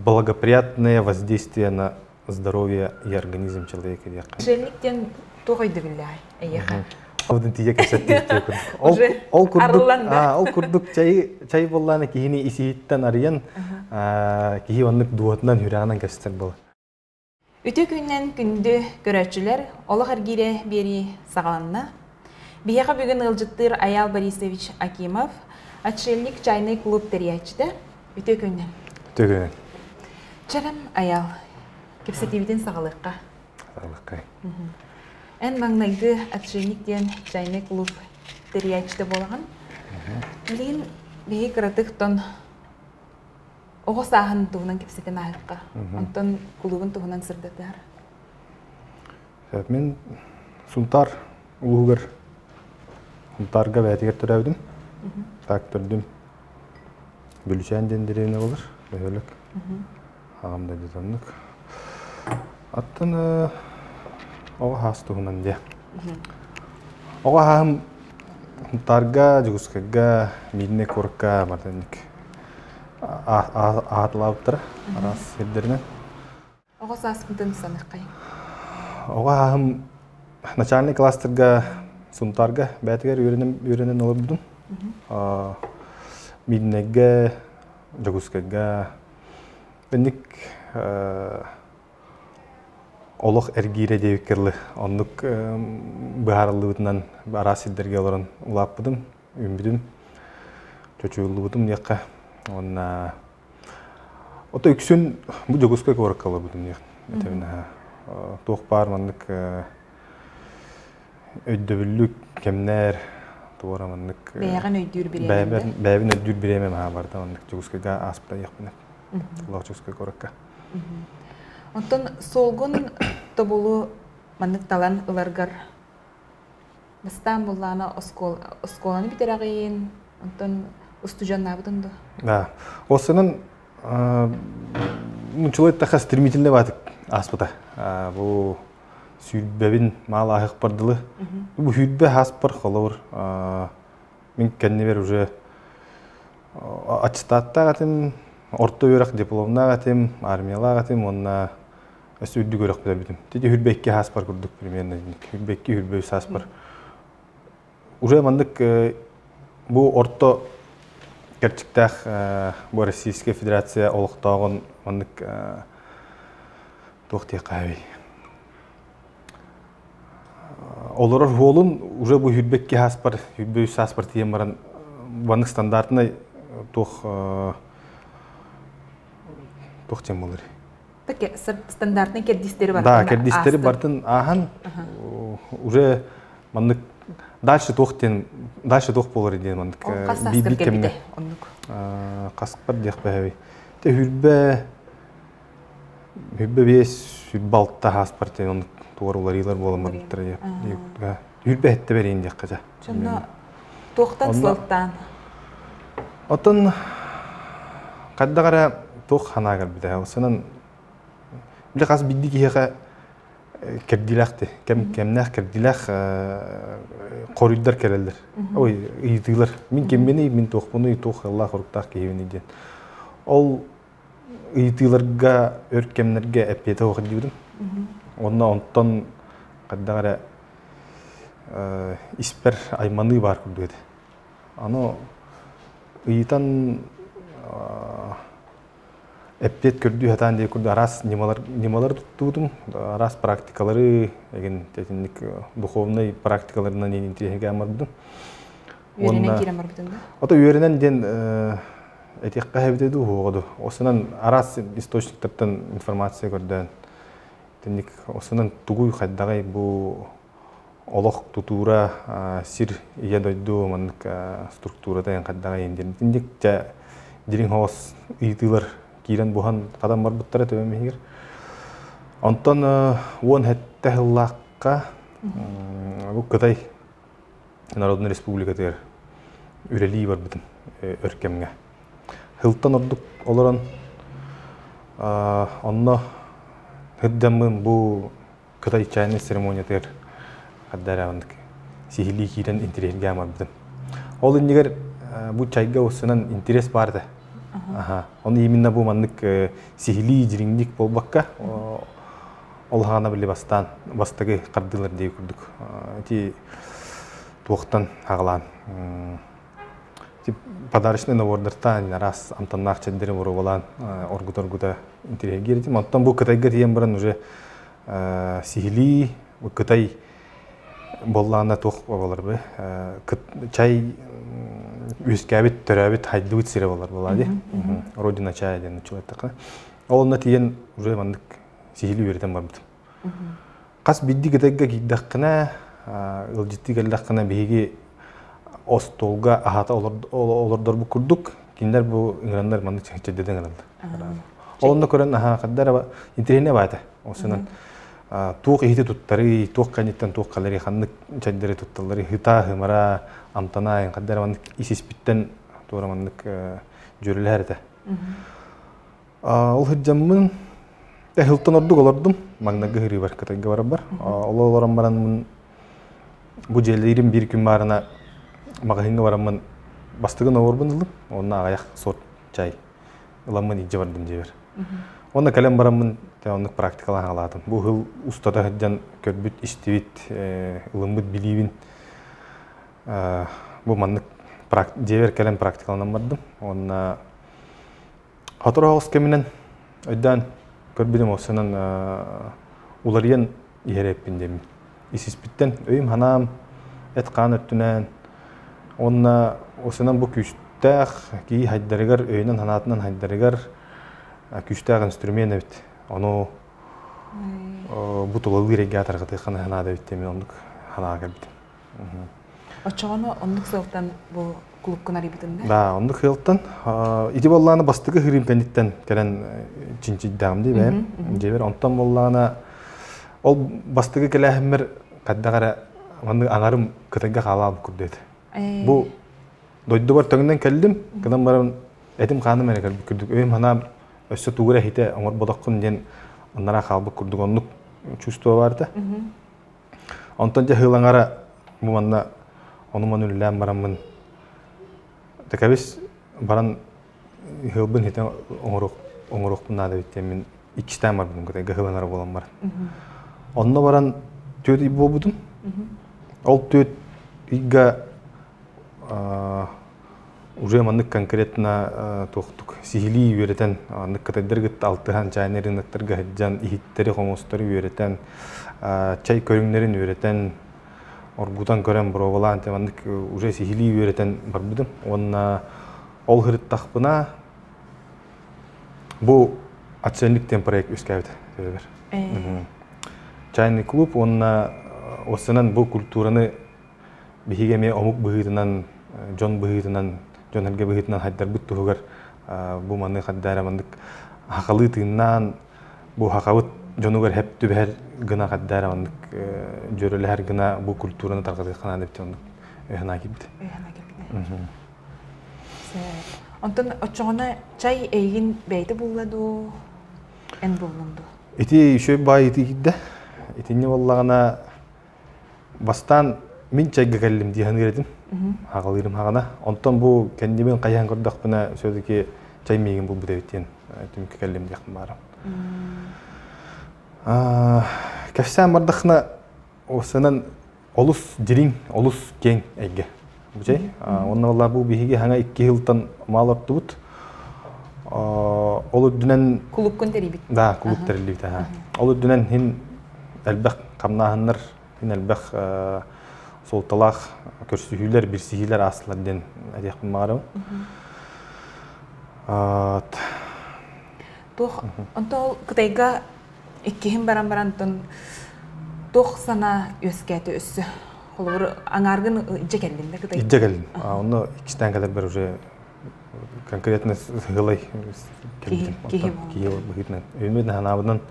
благоприятное воздействие на здоровье и организм человека. Отшельниктен тоғайды білай, әйеға. Олдың тие кәсеттер Ол күрдік чай болланы кейіне исейттен ариян кейі онлық дуатынан хүрағынан кәсеттер болды. Өте күннен күнді көрәтшілер олық әргере бері сағаланна. Бияға бүгін ұлжыттыр Аял Борисович Акимов отшельник чайный клуб терячті. Өте күннен. Өте күннен. Чарам Аял, кепсетивден сағалыққа. Сағалыққа. Ән маңнайды отшельниктен чайный клуб терячті болған. Білген бейі қыратықтан оғы сағын туғынан кепсетен ағыққа. Онтан клубын туғынан сырдатар. Мен Сунтар ұлығыр. Сунтарға бәтігер түрәудім. Так түрдім. Бүлішән дендеревіне болыр. Бәйөлік. Ағамда детонлық. Аттан оға хас туғынан де. Оға хағым Сунтарға, жүгіскіға, мейдіне көрікқа бардайник. Ағатылауыптыр. Арас ердерінен. Оға саспынтын саныққай? Оға хағым начальный кластерға Сунтарға бәтігер үйренен олар бұдым. Мейдінеге, жүгіскіға. Бәнік олық әргейре девіккерлі. Ондық бұғарылы бұтынан арас елдерге оларын ұлап бұдым, үмбідім, чөчуылы бұдым неққа. Ота үксін бұл жүгіскіға орық қалы бұдым неққа. Тоқ бар мандық өйдөбілік, кемнер, туғара мандық... Бәйіғін өйдүр біремем бі? Бәйіғін өйдүр біремем барды мандық жүгіскіға аспыда еқпініп. Құлақ жүгіскіға орыққа. Онтон солғын тобулу мандық талан ұларғар бастан болланы осколаны бітер ағайын, онтон ұстужан набыдынды? Осының мұнчылай тақа стремительный батық аспыда. Бұл сүйбәбін мал ағық бардылы. Бұл сүйбә аспыр қолауыр. Мен кәннебер уже аттестатта ғатым, орта өрек дипломна ғатым, армияла ғатым, онына өсі үдді көрек бітер бітім. Теде хүрбәкке аспыр күрдік примерно. Хүрбәкке хүрбәйс аспыр. Уже мандық бұл орта Керчиктах бұл Российская Федерация олықтағын мандық тоқты қағай. Оларар ғолын уже бұл хүрбәкке аспыр, хүрбәйс аспыр тиен баран бандық стандартына тоқ тем болыр. Стандартный кердистері бар? Да, кердистері бартын аған уже мандық дальше тоқ болыр еден мандық. Ол қас аскер кәбіде? Қасқыр деқ бәйбей. Те хүрбә бес, хүрбә алтта аспыр тен ондық туғар олар елар боламыр. Хүрбә әтті бәрейін деқ қажа. Жонда тоқтан сылттан? Отын қадда қара тоқ ханағар біді. Осынан білі қас бидді кейеға кердиләқті. Кемнәқ кердиләқ қорыйдар кәрелдер. Ой, үйдігілер. Мен кеммені, мен тоқ бұны, тоқ Аллах ұрықтақ кейвен еден. Ол үйдігілерге, өркемлерге әппеті оқыды дейдім. Онына онттан қадда қара іспер айманы бар күрді еді. Аны үйітан әппет көрді хатан дей күрді арас немалар тұттудым. Арас практикалары, духовный практикаларынан енінтірегі әмір бұдым. Үйерінен кер әмір бұдым да? Ота үйерінен ден әтеққа әбдеді оғыды. Осынан арас источниктардан информация көрді. Осынан тұғый қайдағай бұл олық тұтура сир ие дойду мандық структурада қайдағай ендерін. Тіндік жа дерін хоғыз үйділер кейрен бұған қадам бар бұттары төбемегер. Онтан оң әтті ғыллаққа бұл Қытай Народный Республика тегер үрелі бар бұтын өркемге. Хылттан ордық оларан онына ғыддамын бұл Қытай чайный церемония тегер қаддар авандық сихили кейрен интересге амар бұтын. Ол ендегер бұл чайға осынан интерес барды. Оны именно бу маннык сихили жириңдик болбакка ол хана биле бастагы кардылар дей күрдүк. Ти туактан агалан. Тип подарочный набордартан раз амтаннак чендери бору болан оргуторгуда интерьерге. Оттан бу кытайга тиен баран уже сихили кытай боллана тук болар бе. Чай үскәбит төрәбит хайдыбыт сире болар болады. Родина чая деген чулаттакы. Олна тиен уже мандык сихили берден барбыт. Кас бидди кытайга киддаккына ылжытты келдаккына беги остолга ахата олордор бу курдук. Киндер бу инграндар мандык чечеден алды. Олна көрөн каддар интернет байта. Осунан тук ихте туттары, тук каниттан тук калери ханнык чаддери тутталары хыта хымара амтана каддар мандык исиспиттен туура мандык жөрүлөрдө. Ол хыджаммын хылтан ордук олордум. Магнага хыри бар кытайга барып бар. Олором баран бу желерим бир күн барына магазинге барамын. Бастыгын орбун ылдым. Онна аяк сорт чай. Ыламын иже бардым жебер. Онна калем барамын, онны практикалан аладым. Бу хыл устада хыджан көрбүт иштебит, ылымбыт билибин. Бу мандык жебер калем практикаланан бардым. Онна хатырагыс кеминен өйдан көрбүдүм осунан уларыян иереппин дем. Исиспиттен өйүм ханам эт кан өттүнөн. Онна осунан бу күчтәк ки хайдарыгар өйнөн ханатынан хайдарыгар күчтәк инструмент бит. Ону бу тулы регатор кытыканы ханада бит мен ондук ханага бит. Очоно ондук сылтан бу клубкана рибитинде. Да, ондук хылтан ити болланы бастыгы хырым кандиттен келен чинчи дамды бе. Жебер онтан болланы ол бастыгы келехмер каддагара маны аңарым кытайга калап күрдөт. Бу дойду бар төгүнөн келдим, кыдан барам этим ханым менен күрдүк. Өйм ханам өссө тугура хите оңор бодоккун ден оннара калбы күрдүк ондук чувство барды. Онтан же хылаңара бу манна онуман үлләм барамын. Такабис баран хылбын хите оңорокпун нада бит мен 2 тайм бар бүгүн кытайга хылаңара болам бар. Онно баран төт ий болбудум. Ол төт ийга уже мандык конкретно тоқтук сихили үйретен андык кытайдыргыт алтыхан чайны рыноктарга жан ихиттери комостори үйретен чай көрүңнерин үйретен оргутан көрөн бровалан мандык уже сихили үйретен барбыдым. Онна ол хырыттакпына бу аченликтен проект өскөбүт себебер. Чайный клуб онна осынан бу культураны бихиге ме омук быгытынан жон быгытынан жонерге быгытынан хайдар бут тугар бу маны хаддара мандык хакалы тыыннан бу хакабыт жонугар хептү бер гына хаддара мандык жөрөлөр гына бу культураны таркатыкана деп жондук эхна кибди. Онтон очоңона чай эйгин бейти булладу эн булнунду. Ити үшөй бай ити кидде. Итинне боллагана бастан мен чайга келдим дияны кередим. Хагалырым хагана. Онтон бу кендимен каян көрдөкпүнө сөзүки чай мегин бул бутебиттен түмүккө келдим дияктым барам. Кефсен бардахна осынан олус жириң, олус кең эйге. Бу чай. Онна болла бу бихиге хана 2 жылдан мал ортубут. Олу дүнен Клуб көндерибит. Да, клуб терилибит. Олу дүнен хин элбек камнаханнар, хин элбек солталақ көрсүхүлөр бир сихилер асыларден адияқпын мағарым. Тух, онтол кытайга иккихин баран тух сана өскәті өссі. Холур аңаргын ije келдин да кытай. Ije келдин. Оны 2 тан кадар бер уже конкретно хылай келдим. Кие быгытнан. Өймөдөн ханабынан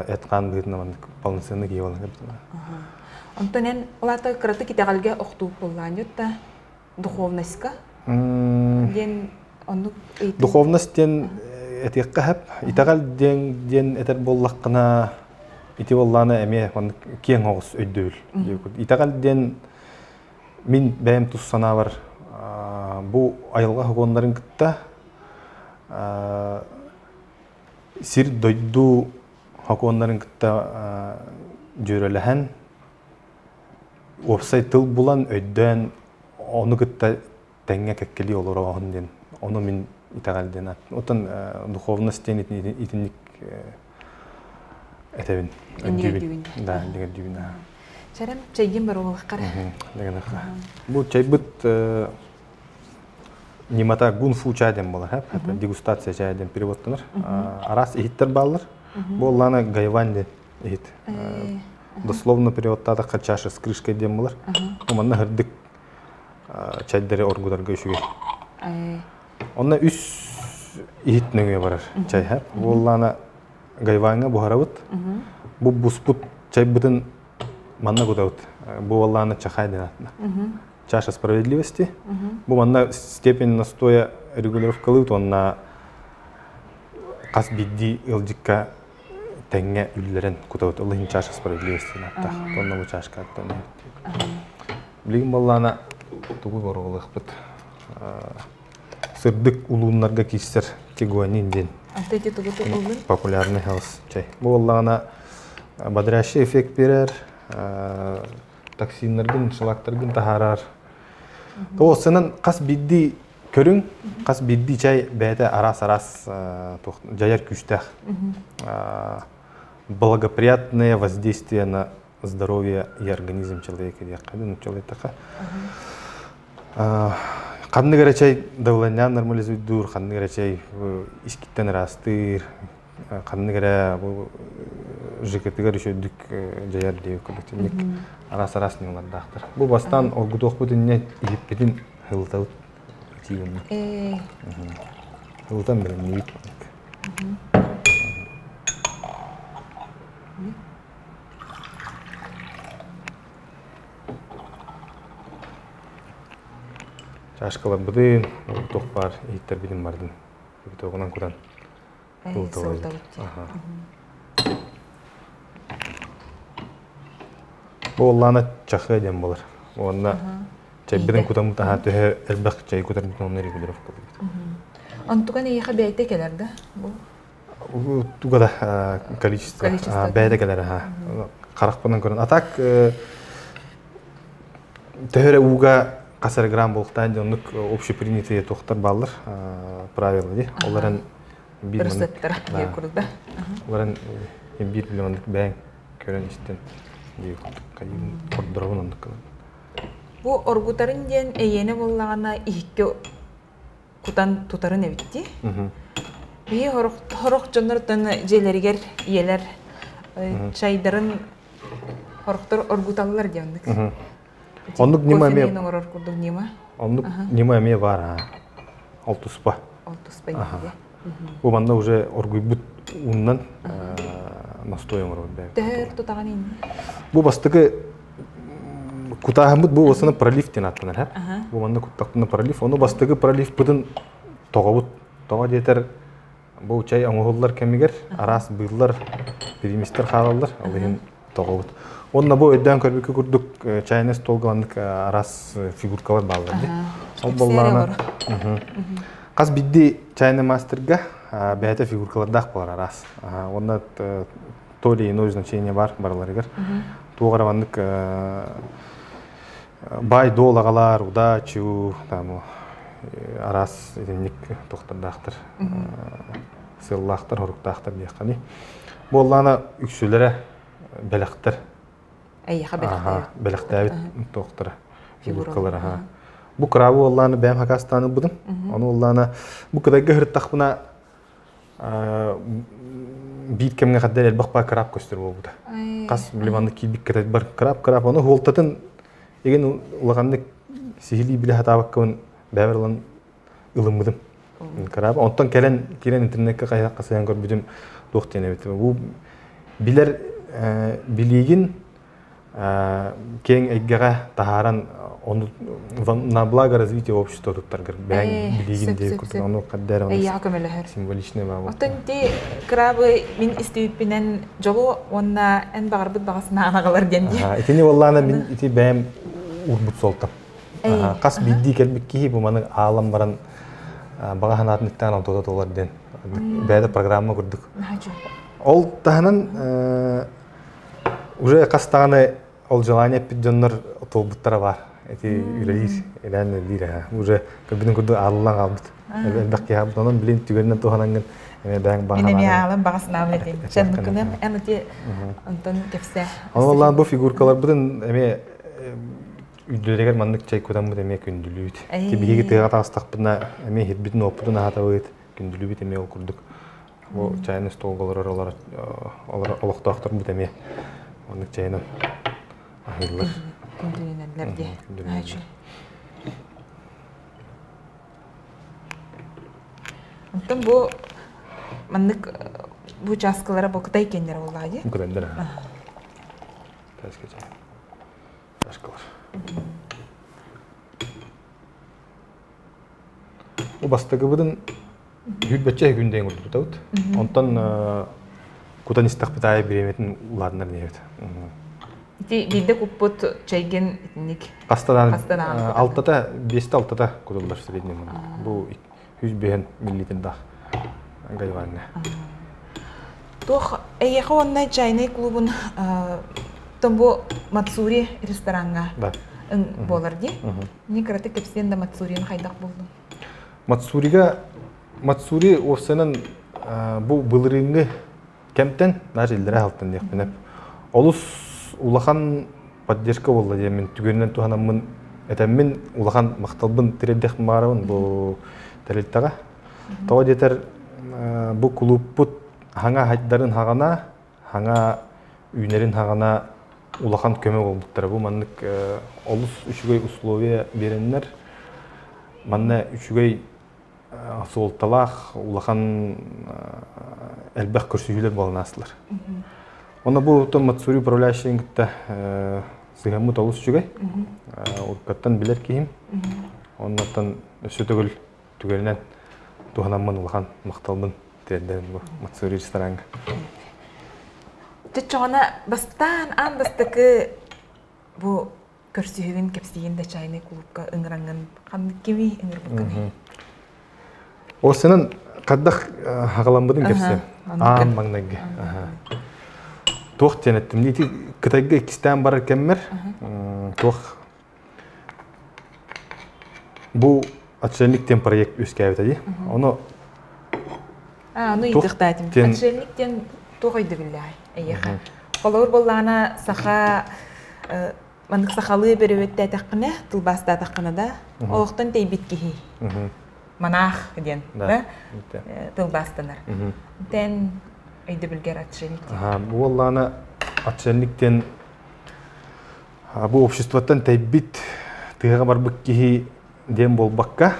эткан быгытнан полноценный кие болгон. Онтонен олата кыраты китегалге октуу болган жутта духовностька. Ден онук духовностьтен этеккахап итагал ден этер боллаккына ити болланы эме кең огус өйдөөл. Итагал ден мин бэм туссана бар бу айылга хогондарын кытта сир дойду хакуоннарын кытта жөрөлөһөн опсай тыл булан өйдөн onu кытта теңге кеккели олор оон ден onu мен итагалден ат отон духовностен итинник этебин да деген дүйүн Çarem çaygen бар олыққар. Бұл чайбыт немата гунфу чайден болар, дегустация чайден переводтаныр. Арас ихиттер баллар, бұл лана гайван ден ихит. Дословно переводтада чаша с крышкой ден болар. Оманна хырдык чайдары оргударга үшіге. Онна үс ихит нөге барар чай. Бұл лана гайванга бұхарабыт. Бұл бұспут чайбытын манна кудаут. Бу Аллахна чахайден атна. Чаша справедливости. Бу манна степень настоя регулировкалыут, он на кас бидди илдикка теңге үллерен кудаут. Аллахин чаша справедливости натта. Тонна бу чашка аттан. Билигин Аллахна тугу борголык бит. Сырдык улууннарга киштер кегуанин ден. Антети тугуту улун. Популярный хелс чай. Бу Аллахна бодрящий эффект берер. Токсинлердин, шылактырдын тахарар. Тоосынан кас бидди көрүң, кас бидди чай бәйте арас-арас жаяр күштах. Благоприятное воздействие на здоровье и организм человека. Қанны кәрі чай давланян нормализует дур, қанны кәрі чай искиттен растыр, қанны кәрі жекетігер үші дүк жаяр дейі көбіктенік арас-арас не оладдақтыр. Бұл бастан олгудоқ бұдынне еппетін ғылтауыт тегімді. Ғылтан бірін не еппетінік. Чашкалар бұдын, тоқ бар, еттер бідін бардың. Көбіт оғынан құдан ғылтауыт. Оллана чахы дем болар. Онна чайбиден кутамыт аха төһө элбак чай кутар бит онны регулировка бит. Антуган яха бәйте келер да. Бу тугада количество бәйте келер аха. Каракпынан көрөн. Атак төһөрө уга касар грамм болтан жонук общепринятые тохтар баллар правила ди. Оларын бир сеттер курда. Оларын 1 миллиондук бәң көрөн иштен. Бу оргутарын ден эйене боллагана ихке кутан тутарын эбитти. Би хорох жоннортон желергер иелер чайдарын хорохтор оргуталлар дендик. Ондук нима ме? Ондук нима ме бар. Алтуспа. Алтуспа диде. Бу манда уже оргуйбут уннан настоем робе. Тер тутаганин. Бу бастыгы кутахамыт бу осына пролив тен аттанар ха. Бу манда куттактына пролив, ону бастыгы пролив бутын тогобут. Тога детер бу чай аңголлар кемигер, арас быйлар, перемистер халаллар, алыгын тогобут. Онна бу өйдөн көрбүккө курдук чайнес толгандык арас фигуркалар балдар ди. Ал балларына. Каз бидди чайны мастерга бәйте фигуркалардақ болар арас. Онда то ли иное значение барларыгар. Туғаравандык бай долагалар, удачу, арас единник тоқтардақтыр. Сыллақтыр, хоруқтақтыр дейққани. Боллана үксілері бәліқтір. Әйіға бәліқтәйбіт. Бәліқтәйбіт тоқтыры фигуркалар. Бу крабы Алланы бәм хакастаны будым. Оны Алланы бу кадайга хырттақпына бит кемге каддар элбақпа краб көстер болбуда. Қас билиманды кибик кадайд бар краб. Оны холтатын еген улаганды сихили биле хатабаккын бәверлан ылымыдым. Краб. Онтан келен интернетке қасаян көрбүдім доқтен әбеті. Бу билер билигин кең әйгеға тахаран на благо развития общества тут торгар бәң билигин де күтүн аны каддар аны символичный бабы. Оттан ти крабы мин истибинен жолу онна эн багырбыт багасына анагалар денди. Итини валлана мин ити бәм урбут солтам. Кас бидди келбик ки бу маны алам баран Bağa hanatlıktan altıda dolar den. Beyde программа kurduk. Нахачу. Ол тахынан уже кастаны ол желание пиддоннор толбуттара бар. Эти үрейир, элән бир. Уже көбүнүн курду аллан албыт. Элбекке хабыт онон билин түгөннөн тухананган бәң баһа. Менә миялым багасына белдем. Чын көнем әнәте антон кепсә. Аллан бу фигуркалар бүтүн эме үйдөлөгөр мандык чай көтөн бу эме күндүлүт. Кибиге тыга тастакпына эме хитбитин опудун атабыт күндүлүбүт эме ол курдук. Бу чайны столголор олар олоктоктор бут эме. Мандык чайны ахырлар. Күндүлүнәләрдә. Нахачу. Антон бу мандык бу часкалары бу кытай кендер булды. Күрәндер. Таскача. Таскалар. Бу бастыгы будын хүлбәчә күндән урды тот. Онтан кутан истак битай биреметин уларнар небет. Биде куппут чайген ник. Кастадан алтыда 5-6 кудулар средний. Бу 100 миллилитр да. Гайванна. Тох эйхонна чайный клубун Томбо Мацури ресторанга боларди. Ни карате кепсен да Мацурин хайдак болду. Мацури осенен бу былырынгы кемтен даже илдере халтын декпенеп. Олус улахан поддержка болду демен түгөннөн туханамын этеммин улахан макталбын тиредек барабын бу телеттага. Тоо жетер бу клубпут хаңа хайдарын хагана, хаңа үйнерин хагана улахан көмөк болдуктар. Бу мандык олус үчүгөй условия береннер. Манна үчүгөй солталах улахан элбек көрсүйлөр болнасылар. Оны бу Мацури управляющий гитте сыгамы толус үчүгөй. Уркаттан билер кийим. Оннан өсөтөгүл түгөлнен туханамын улахан макталмын деден бу Мацури ресторанга. Течона бастан бастыкы бу көрсүгүн кепсигинде чайный клубка ыңранган кандыкеби ыңырбыкканы. Осынын каддак хагаламбыдын кепсе. Маңнагы. Тох тенеттим. Нити кытайга кистен бар кеммер. Тох бу отшельниктен проект үскәбетеди. Оны идыктатым. Отшельниктен тохойды билай. Эйха. Колор боллана саха мандык сахалы беребетте таккына, тылбаста таккына да. Олуктан тейбит кихи. Монах ден, да? Тылбастанар. Тен өйдө билгер отшельниктен. Бу боллана отшельниктен бу обществоттан тейбит тыга барбык кихи дем болбакка.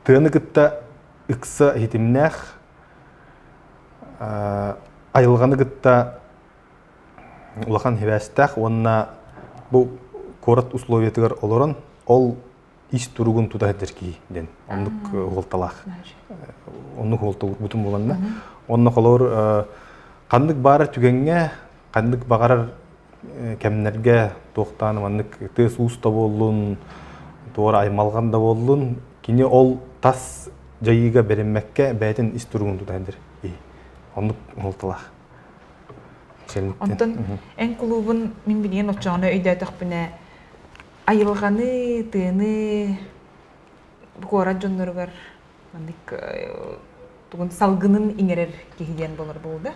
Тыны кытта ыкса хитимнах айылғаны кытта улахан хебәстәк, онна бу корот условиятыгар олорон, ол иш туругун тутайдыр ки ден. Оннук голталах. Оннук голталур бутун боланна. Онна колор кандык бары түгенге, кандык багарар кемнерге токтанып, андык тез уста болдун, туура аймалганда болдун. Кини ол тас жайыга беренмекке бәйтин иш туругун тутайдыр. Оннук голталах. Онтон эн клубун мен билген очоны өйдө тахпыне айылганы тыны букора жонноргар мандык тугун салгынын иңерер кихиден болор болду.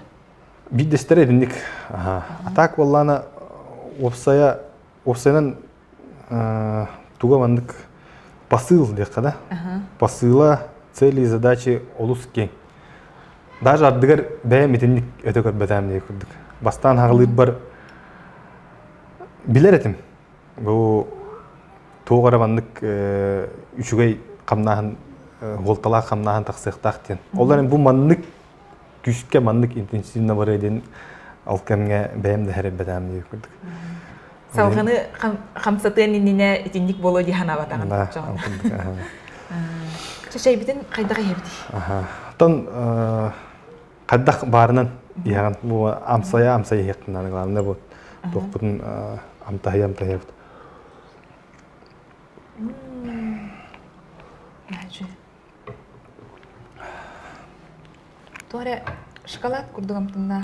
Биддестер эдинник. Атак боллана опсайнан туга мандык посыл дека да. Посыла, цели и задачи олус кең. Даже ардыгар бәйм етінник өтөгөр бәдәм дей күрдік. Бастан хағылыр бар билер етім. Бұл тоғара мандык үшігей қамнағын, голталақ қамнағын тақсықтақ ден. Оларын бұл мандык күшке мандык интенсивна бар еден ал кәмге бәйм дәхәрі бәдәм дей күрдік. Салғаны қамсатын иніне етінник болу дейхана батағын. Шашай бітін қайдаға ебді? Тон қаддақ барынан яғын бұл амсая ектінаны ғалымда бұл тоқпытын амтахия бұд. Туара шоколад курдугамтынна.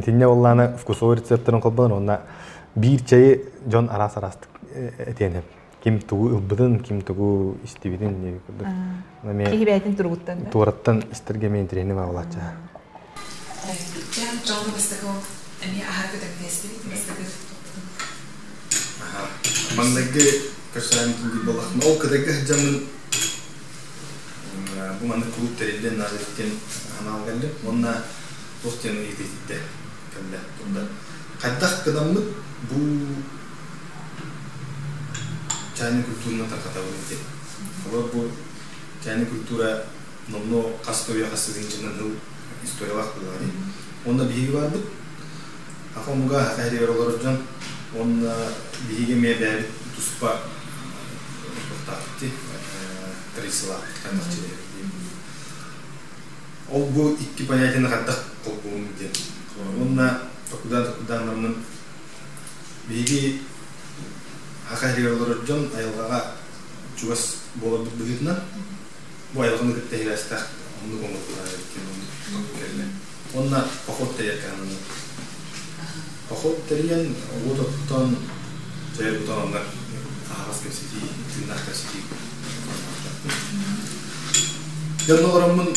Тинне олланы вкусовой рецепторын колбалар, онна бир чайы жон арас-арастык этенеп. Ким тугу ылбыдын, ким тугу истибидин не курдук. Кихи бәйтін тургуттан да? Туараттан истерге мен трени багылача. Жон бастыгы әне ахаргы да кестебит, бастыгы. Мандагы кашан кинди балахна ол кадагы жамын бу манда клуб терелден назеттен аналгалды. Онна тохтен идетте калда. Тунда кадак кадамны бу чайный культурна такатабылды. Олар бу чайный культура номно кастовия кастыгынчынан историялар булган. Онда биги бар бу. Ахомуга хайри беролоржан он биги мебе туспа тахти трисла кандачылы. Ол бу икки понятияны кадак колбуун ден. Онна токудан намын биги хайри беролоржан айылгага чугас болот бүгүтнө. Бу айылганы кеттейласта онду коңготулар экен. Онна поход тейкан. Поход терен вот цей бутон на арабском сети, на сети. Я нормально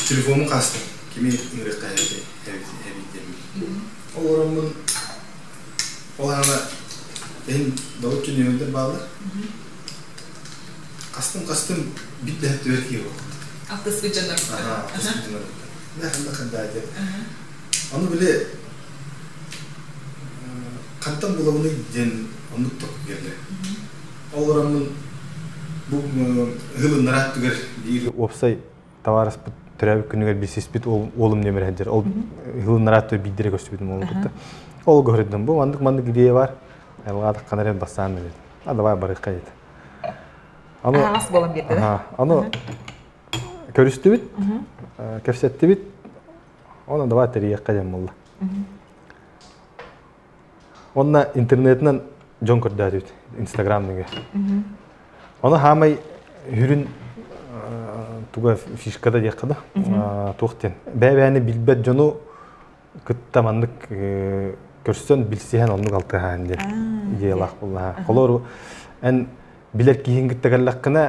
телефон кастом, кими инвестиции, хэви. Нормально. Олана эн дауч нэмэдэр баалар. Кастом бит дэхт верхио. Автосвичанар. Автосвичанар. Нахандахан дааде. Аны биле Кантан булавны ден онуттук герле. Олорамын бу гылын нараттыгер бир Опсай товарыс төрәбі күнігер білсеспет олым немер әдер. Ол гылын нараттыр биддере көстебетім олым күтті. Ол көрдім. Бұл мандық идея бар. Айлғадық қанарен бассаң деді. Давай барыққа деді. Ағас болам берді, да? Аны көрісті бит, көпсетті бит. Оны давай тәрияққа дем болды. Онна интернетнан жон көрді бит, Инстаграмныға. Оны хамай хүрін туға фишкада деққады, туқтен. Бәй-бәйіні білбәт жону күтті мандық көрсен білсейін онның алты хаан дер. Идеялақ болды. Қолыр ән білер кейін күттігерліққына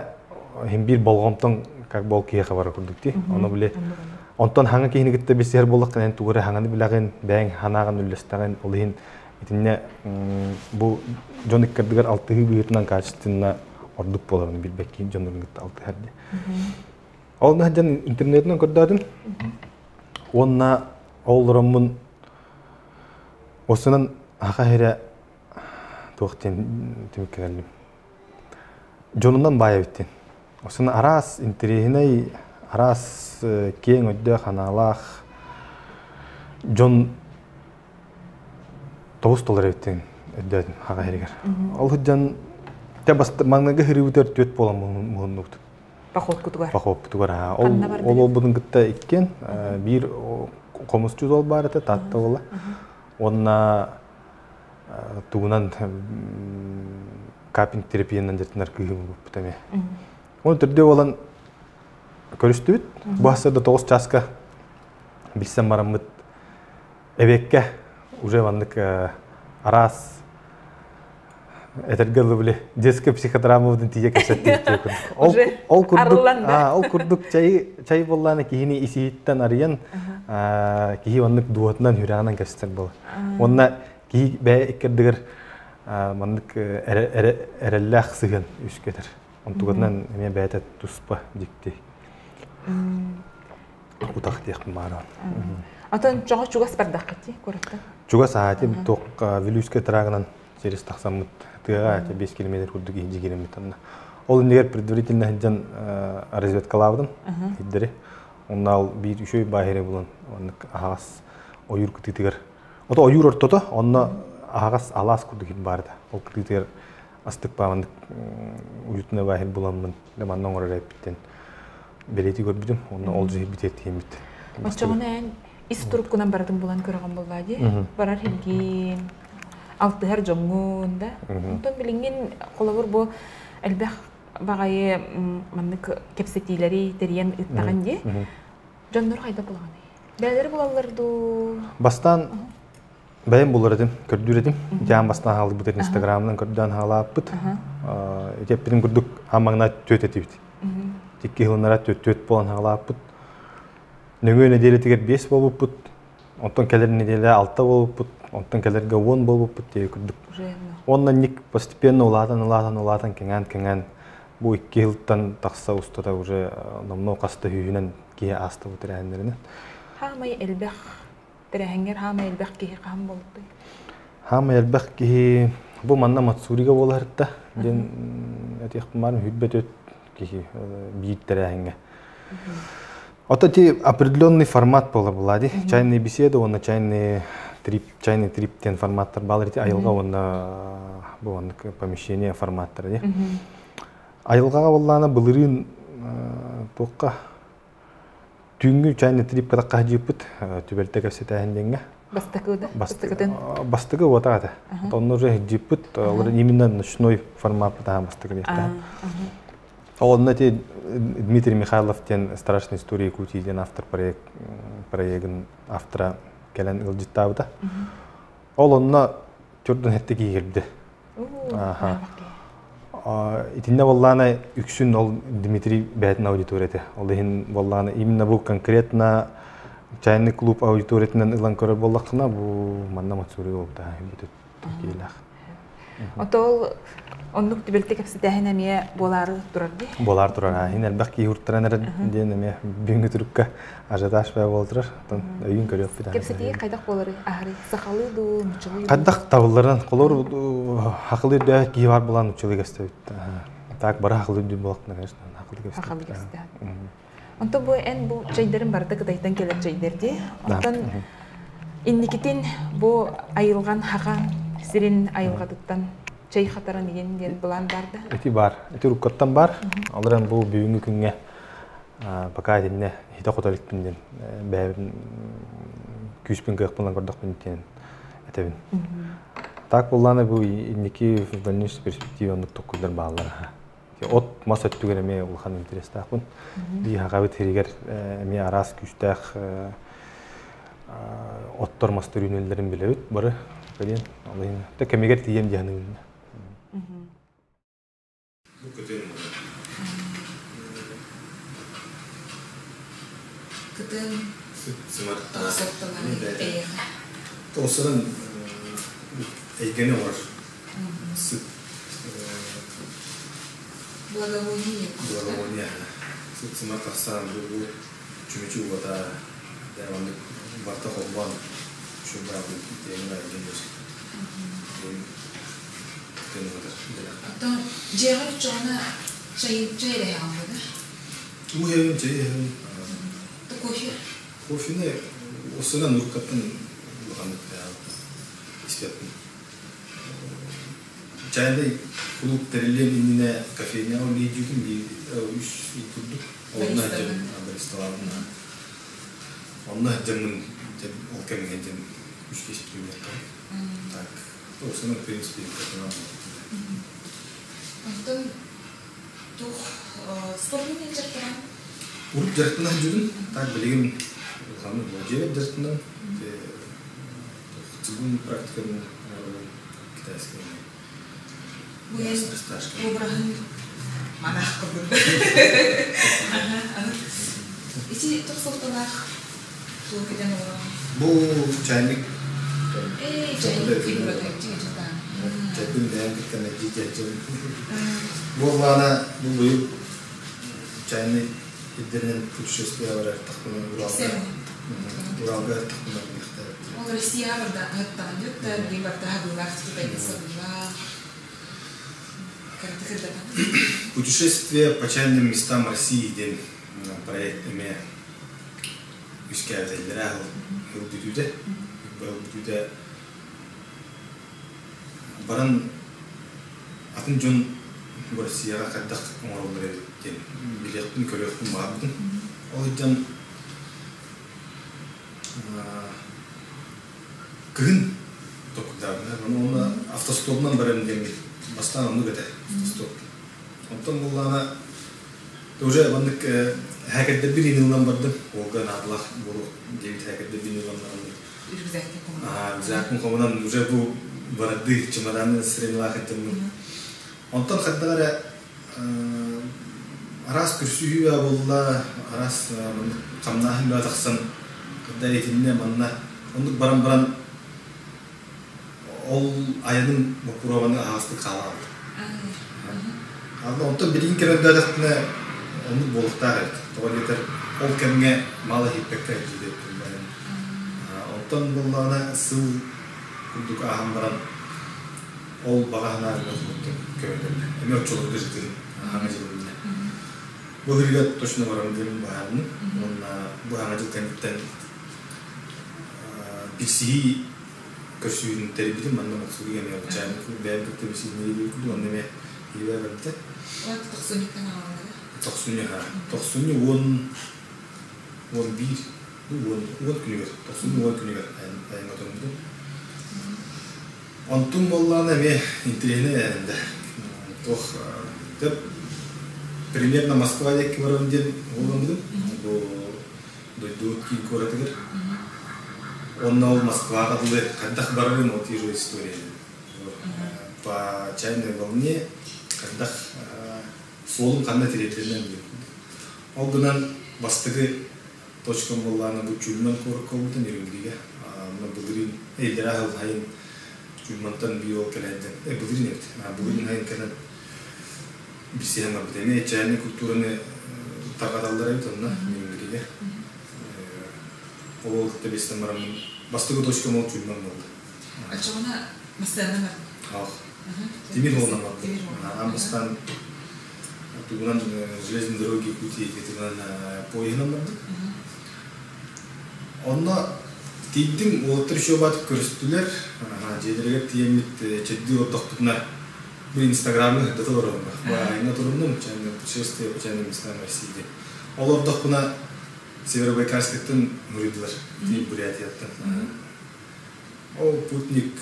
бір болғамтың как бол кейі қабары көрдікті. Оны біле. Онтан хаңа кейіні күтті білсейір болыққын ән туғыры хаңаны біләғын бәйін ханағын үлістіғын олығын итинне бу жон иккердигер алтыгы быытынан качественно ордук боларын билбекки жонун гытты алты херди. Ол нахжан интернетинен көрдадым. Онна олромун осунан ахахире тоқтен тимиккердим. Жонунан бая биттен. Осуна арас интерехиней арас кең өйдө ханалах жон Тоғыз еттен өддәдім хаға әрігер. Ол хүдден маңнағы хірібітер төт болам мұғын ұқты. Пахот күтігар? Пахот күтігар. Ол бұдың күтті еккен. Бір қомыс жүз ол бар әті, татты ола. Онына туғынан капинг терапиянан жертінер күйім бұптаме. Оны түрде olan көрісті бүт. Бұл асырда 9 часқа білсен барамыд әбекке уже вандык арас этергелы биле детская психотравмадан тие кесеттик. Ол курдук чай болланы кихини иситтен арыян кихи вандык дуатынан хүрәнен кестер бол. Онна кихи бә иккердигер вандык эреллах сыгын үскетер. Онтугатнан эме бәтә туспа дикти. Утак дип мара. Атын чоға чугас бардаққыти көрікті? Чугас ағати тоқ Вилюйске тарағынан серес тақсамыт тыға 5 километр күрдік 2 километрна. Ол негер предварительно хеджан разведкалавдын хеддері. Оннал бір үшөй байыре бұлын ағас ойыр күтігер. Ота ойыр ортота, онна ағас алас күрдік хед барды. Ол күтігер астық бағандық уютына байыр бұламын. Деманнан орар әйпіттен береті көрбідім. Онна ол жүйі бітетті ембіт. Мачағына ис туруп кунан бардым булан көрөгөн болбади. Барар хилген алтыгар жоңгунда. Онтон билинген колобур бу элбэх багайы маннык кепсетилери терен ыттаган ди. Жондор кайда булган? Бәлер булаларду. Бастан бәйін болар едім, көрдір едім. Жан бастан халы бұтыр Инстаграмынан көрден халап бұт. Еппінің күрдік амаңна төт етіп. Текке ғылынара төт болан халап бұт. Нөңе неделі тегер 5 болып бұт. Онтан кәлер неделі 6 болып бұт. Онтан кәлерге 10 болып бұт деге күрдік. Оннан ник постепенно уладан кеңен. Бұл 2 жылдан тақса ұстада уже намнау қасты хүйінен кие асты бұтыр әндерінен. Хамай әлбәқ тәрәһәңгер хамай әлбәқ кеһи қам болды. Хамай әлбәқ кеһи бұл манна Мацурига боларытта. Ден әтеқпымарын хүтбет өт кеһи бейт тәрәһәңге. Ота те определенный формат болады. Чайные беседы, оны чайный триптен форматтар балыр. Айылға оны помещение форматтар. Айылғаға болланы бұлырын тоққа түйінгі чайны трип қадаққа жепіт түбелті көпсеті әнденге. Бастығы отағады. Оны уже жепіт, именно ночной формат бастығы дейті. Олында те Дмитрий Михайлов тен страшный истории кутейден автор проектін автора кәлін ұлжыттабыда. Ол онына түрдің әтті кейгерді. Итинне болланы үксүн ол Дмитрий бәтін аудиторияты. Ол дейін болланы именно бұл конкретно чайный клуб аудиториятынан ылан көрі боллақына бұл манна Мацури олда. Отол оннук түбелті кәпсі тәхін әме болары тұрарды? Болар тұрар. Хин әлбәқ кей ұрттыран әрі дейін әме бүгінгі түрікке ажаташ бәй болдырар. Өйін көрі өппі. Кәпсі дейі қайдақ болары? Ағыры сақалы ду, мүчілі ду? Қайдақ табылырдан. Қолыр хақылы өйді кей бар болан мүчілі кәсті өйтті. Так бары хақылы өйді болақына кәсті. Хақылы кәсті. Онто бұл ән бұл чайдарын барды қыдайтан келер чайдерде. Онтан инникетен бұл айылған хақан сирен айылғадықтан чай қатаран егенден бұлан барды? Эти бар. Эти руккаттан бар. Алыран бұл бүйінгі күнге бақа әденіне хита қоталықпінден бәйбін күйіспен қиықпынлан көрдіқпінден әтебін. Так болланы бұл иннеки в дальнейшей перспективе ондық тоққылдар бағалар. От мас өттігер әме ұлған интересті ақпын. Бей хақабет херегер әме арас күштәқ оттар мастер үйнелерін біле өт. Бары көрейін. Та кәмегер тием дияны үйінне. Күтін сыматтан осыдан әйгені бар. Сүт благовония. Сүт сыматтақсан бұл жүмечу бата дәванды барта қолбан үшін бағы дейінгі әйген өсі. Atan cihar çoğuna çay reyhan mıdır? Bu evin çayı evin. Kofi? Kofi ne? O sıra nurkatın bakanlık ya. İspiyatın. Çayda kulüp terilen inine kafeyine o leycüdüm bir üç oturduk. Onunla hacım baristalarına. Onunla hacımın o kemiğe hacım üç geçip yaptım. Tak. O sıra prensip yaptım. Ondan tuh sporun ne ceritakan? Urup ceritana hacım. Tak biligim kami wajib ceritanan. Sebelum praktikan kita sekarang. Bu berahan mana kabul? İçi tuh fotoğraf tuh kita orang. Bu çaynik. Çaynik figura cerita. Çaynik dengan kita lagi jajam. Bu mana bu büyük çaynik İddiğinin putuşesliğe olarak takımına Ural'da. Ural'da takımına birlikte. Он Россия vardı hatta yurtta bir vardı ha bu vakti peki sabırla. Путешествие по чайным местам России ден проектами үскәзелләре хурдүдә бәүдүдә баран атын жон Россияга кадак оңоролдор ден билеттин көрөктүн баардын ол жан кын токударына оны автостопнан барам деген бастан оны бете автостоп. Онтон буллана уже бандык Herkette bir yıldan vardım. Olgan Allah bu gibi herkette bir yıldan vardım. Zaten konudan уже bu vardı çamadanın sırayla ettim. Ondan kadar aras kürsüyü ya bolla aras kamnahım da taksan kadar etinle manna onu baran ol ayının bu programını hastı kalan. Ama ondan birinci kere de ne onu bolukta evet. Doğru yeter. Ol kemge malı hipekte ciddi ben. Ondan bollana sığ kurduk aham baran ol bağına mutlu köyden. Emek çok güzel. Hangi bu hırgat toşuna varan derim baharını. Onunla bu hangi temitten bir sihi köşüğün terbiyetim bana maksudi gelmiyor. Çayını ben bir bir şey neyi bildi onu ne iyi verdi. O toksunik kanalında. Toksunik ha. Toksunik on bir on günü. Toksunik on günü. Yani matematik. Antum bollana ve internet yerinde. Toh tep примерно Москвадaki varan diye olamadım. Bu duyduğu koratır. Onunla ol Moskva'da da kadar barın o tiro istoriya. По чайной волне, когда фолум kanına tiretlerinden diyor. O günden bastığı точкам болланы bu çülmen korkuldan yürüdüğü. Ama bugün elde ahal hayın çülmantan bir yol keledi. Bugün evet. Bugün hayın kanan bir şey ama bir de ne çayını kültürünü takaralar evet onunla yürüdüğü. O vakti bestem varan bastığı точкам ol çülmen oldu. Açığına mesela ne var? Ah. Demir olmalı. Amsterdam tuğunan железной дороги пути getiren poyunum vardı. Onunla dedim otur şobat görüştüler. Cedreler tiyemit çeddi ortaklıklar. Bu Instagram'ı da doğru. Bu ayına durumum çayını putешествие çayını Instagram России. Onlar da buna Северобайкальск'ten müridler. Diye Бурятия'dan. O putnik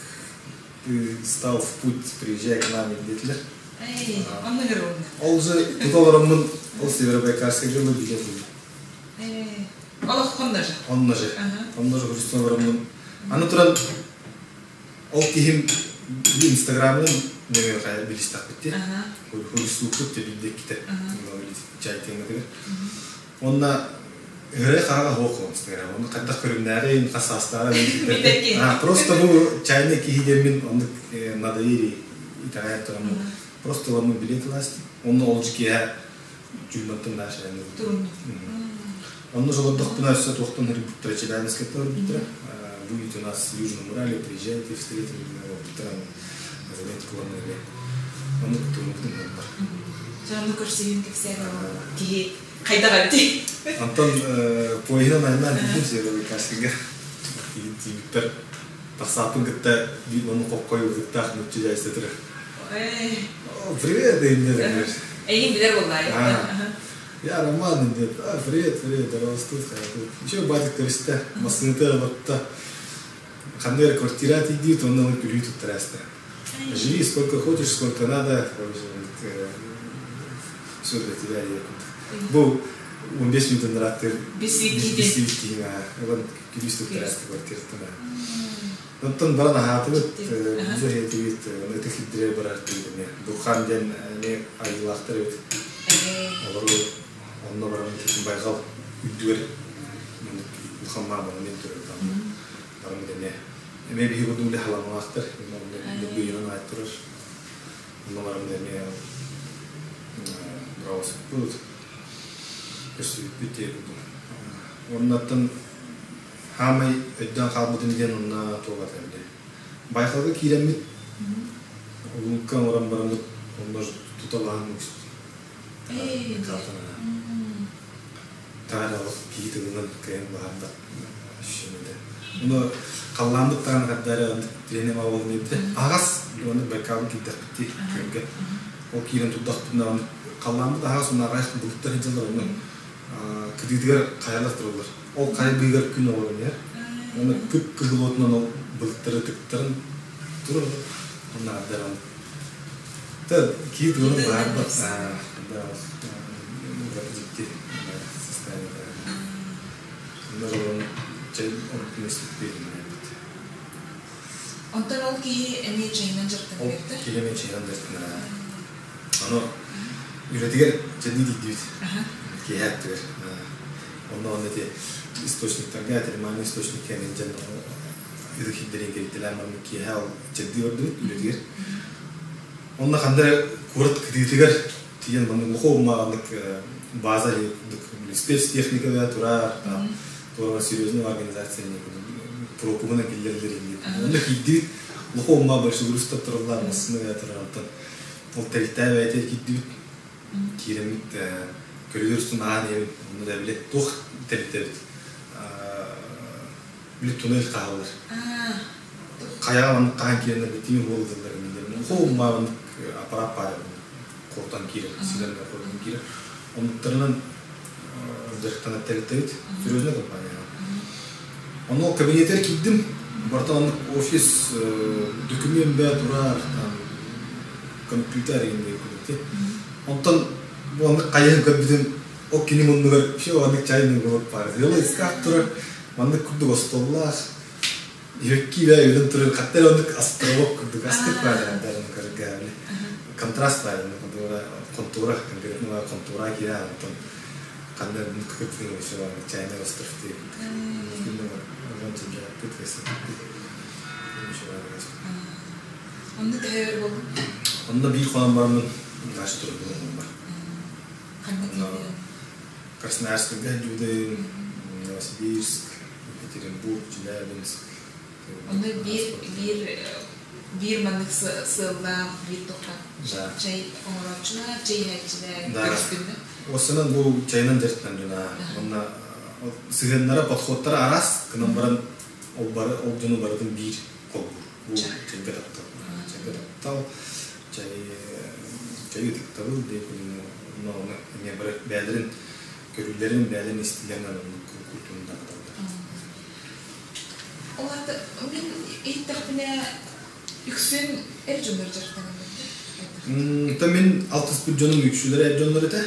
стал в путь, приезжая к нам и детler. Он наверное. Он же туталарымын ол Северобайкальск'e жылы билет. Allah kondaja. Ondaja Hristiyanlarımın. Anı turan ol kihim Instagram'ın neme kaya bilistak bitti. Hristiyanlık bildik kite. Çay temeli. Onunla Hıraya karaga hoğum Instagram. Onu kadar körümlerin kasaslara bildik. Просто bu çayını kihidemin onu nadayiri İtalyan tarafı. Просто ламы билет власти. Onu olacak ya cümletten daha şey anladım. Он же вот на все то, кто на репутаре Челябинска, будет у нас в Южном Урале, приезжайте, встретим его Петра, заметьте главное. Он кто-то Canım kursiyin kefsero ki kayda galti. Антон поезда наверное bizim Северобайкальск'e Виктор тасапын гытта bir onu kokkoy vurduk mutçuca istedir. Привет, Эмиль. Эйин билер боллай. Я Роман, привет, здравствуй. Еще батик туриста, массыныта батта. Хандер квартира идет, он нам пилит тут траста. Живи сколько хочешь, сколько надо. Все для тебя я. Был 15 минут на рате. Бесвики. Вот килист тут траста квартира туда. Ondan bana hatırlat, bize hediye ne tekrar bıraktı ne. Bu kandan ne ayılaktır evet. Olur. Onunla beraber kesin baykal üdüver. Bu kamera bana ne diyor tamam. Bana ne. Eme bir hudumlu halamaktır. Bu yılın ayıtırır. Onunla beraber ne. Bravo. Bu. Kesin bitti bu. Ondan Hamay ödden kalmadığını diyen onunla toğat evde. Baykalda kilemit, olukkan oran baranlık, onlar tutalağın Taralık giydiğinden kayan baharda şimdi. Onu kallandık tane kadar trenem avalım yaptı. Ağaz, onu bakalım gider bitti köyge. O kilen tutak bundan kallandı daha sonra ağaç bulutlar hıcalar onun. Kıdıdıgar kayalar dururlar. O kaya büyüger gün olur ya. Onu küp kızılotla o bulutları tıktırın durur. Onlar devam. Tabii ki durun baharda. Ciddi. механика. Ondan çay optimistlik değilim. Ondan ol ki emeği çayından çıktın birlikte. O kelime çayından çıktın. Onu üretiger ciddi değil. Ki hattır. Ondan onda de источниктен гәтер, маны источниктен инжен üretilerin gerektiler mı ki hal ciddi oldu üretiger. Ondan kanda kurat kritiker diyen bana bu olmadık bazı спецтехника ve turar. Doğru серьезная организация пропугана киллерлер инде. Онда кидди лохомма башы урустап турулар масны ятырантан. Ол теритэ вэте кидди киремит көрүлөрсүн аан эбит. Онда да билет тох теритэ. Билет туннель каалар. Каяган каан киенер битими болдулар инде. Лохомма аппарат бар. Кортан кирем, силендер кортан кирем. Онтарынан жактан теритэ. Серьезная компания. Onu kabinetere gittim. Bartanlık ofis, doküman bir durar, kompüter gibi kuruyor. Ondan bu anlık kayıp kabinetim o kini mundur, şu anlık çayını bulup var. Yolu iskak durar, anlık kurdu bastollar. Yekki ve yolun durar, hatta anlık astrolog kurdu, astık var yani derdim karıgâli. Kontrast var yani, kontura, kontura kira anton. Kanlar bunu kıpırtıyor şu an çayını bastırıyor. Onda tayar oldu. Onda bir falan var mı? Karşı durumda var. Krasnoyarsk'ta Gudin, Novosibirsk, Ekaterinburg, Chelyabinsk. Onda bir manlık sığla bir tokak. Çay oğlakçına, çay hayçına görüştüğünde. O senen bu çayından dertlen döna. Onda sığınlara, podходтары арас, кынамбаран олжunu бардын bir kol. Bu çayga taptal. Çayga taptal. Çayı tıktalı deyip onu ne bırak bəylerin, görüllerin bəylerin istilerine kurtulunda kadar. Onlar da, ben ilk takbine yüksün ercanlar jartanım. Tamin altı spüdjonun yüksüleri ercanları da.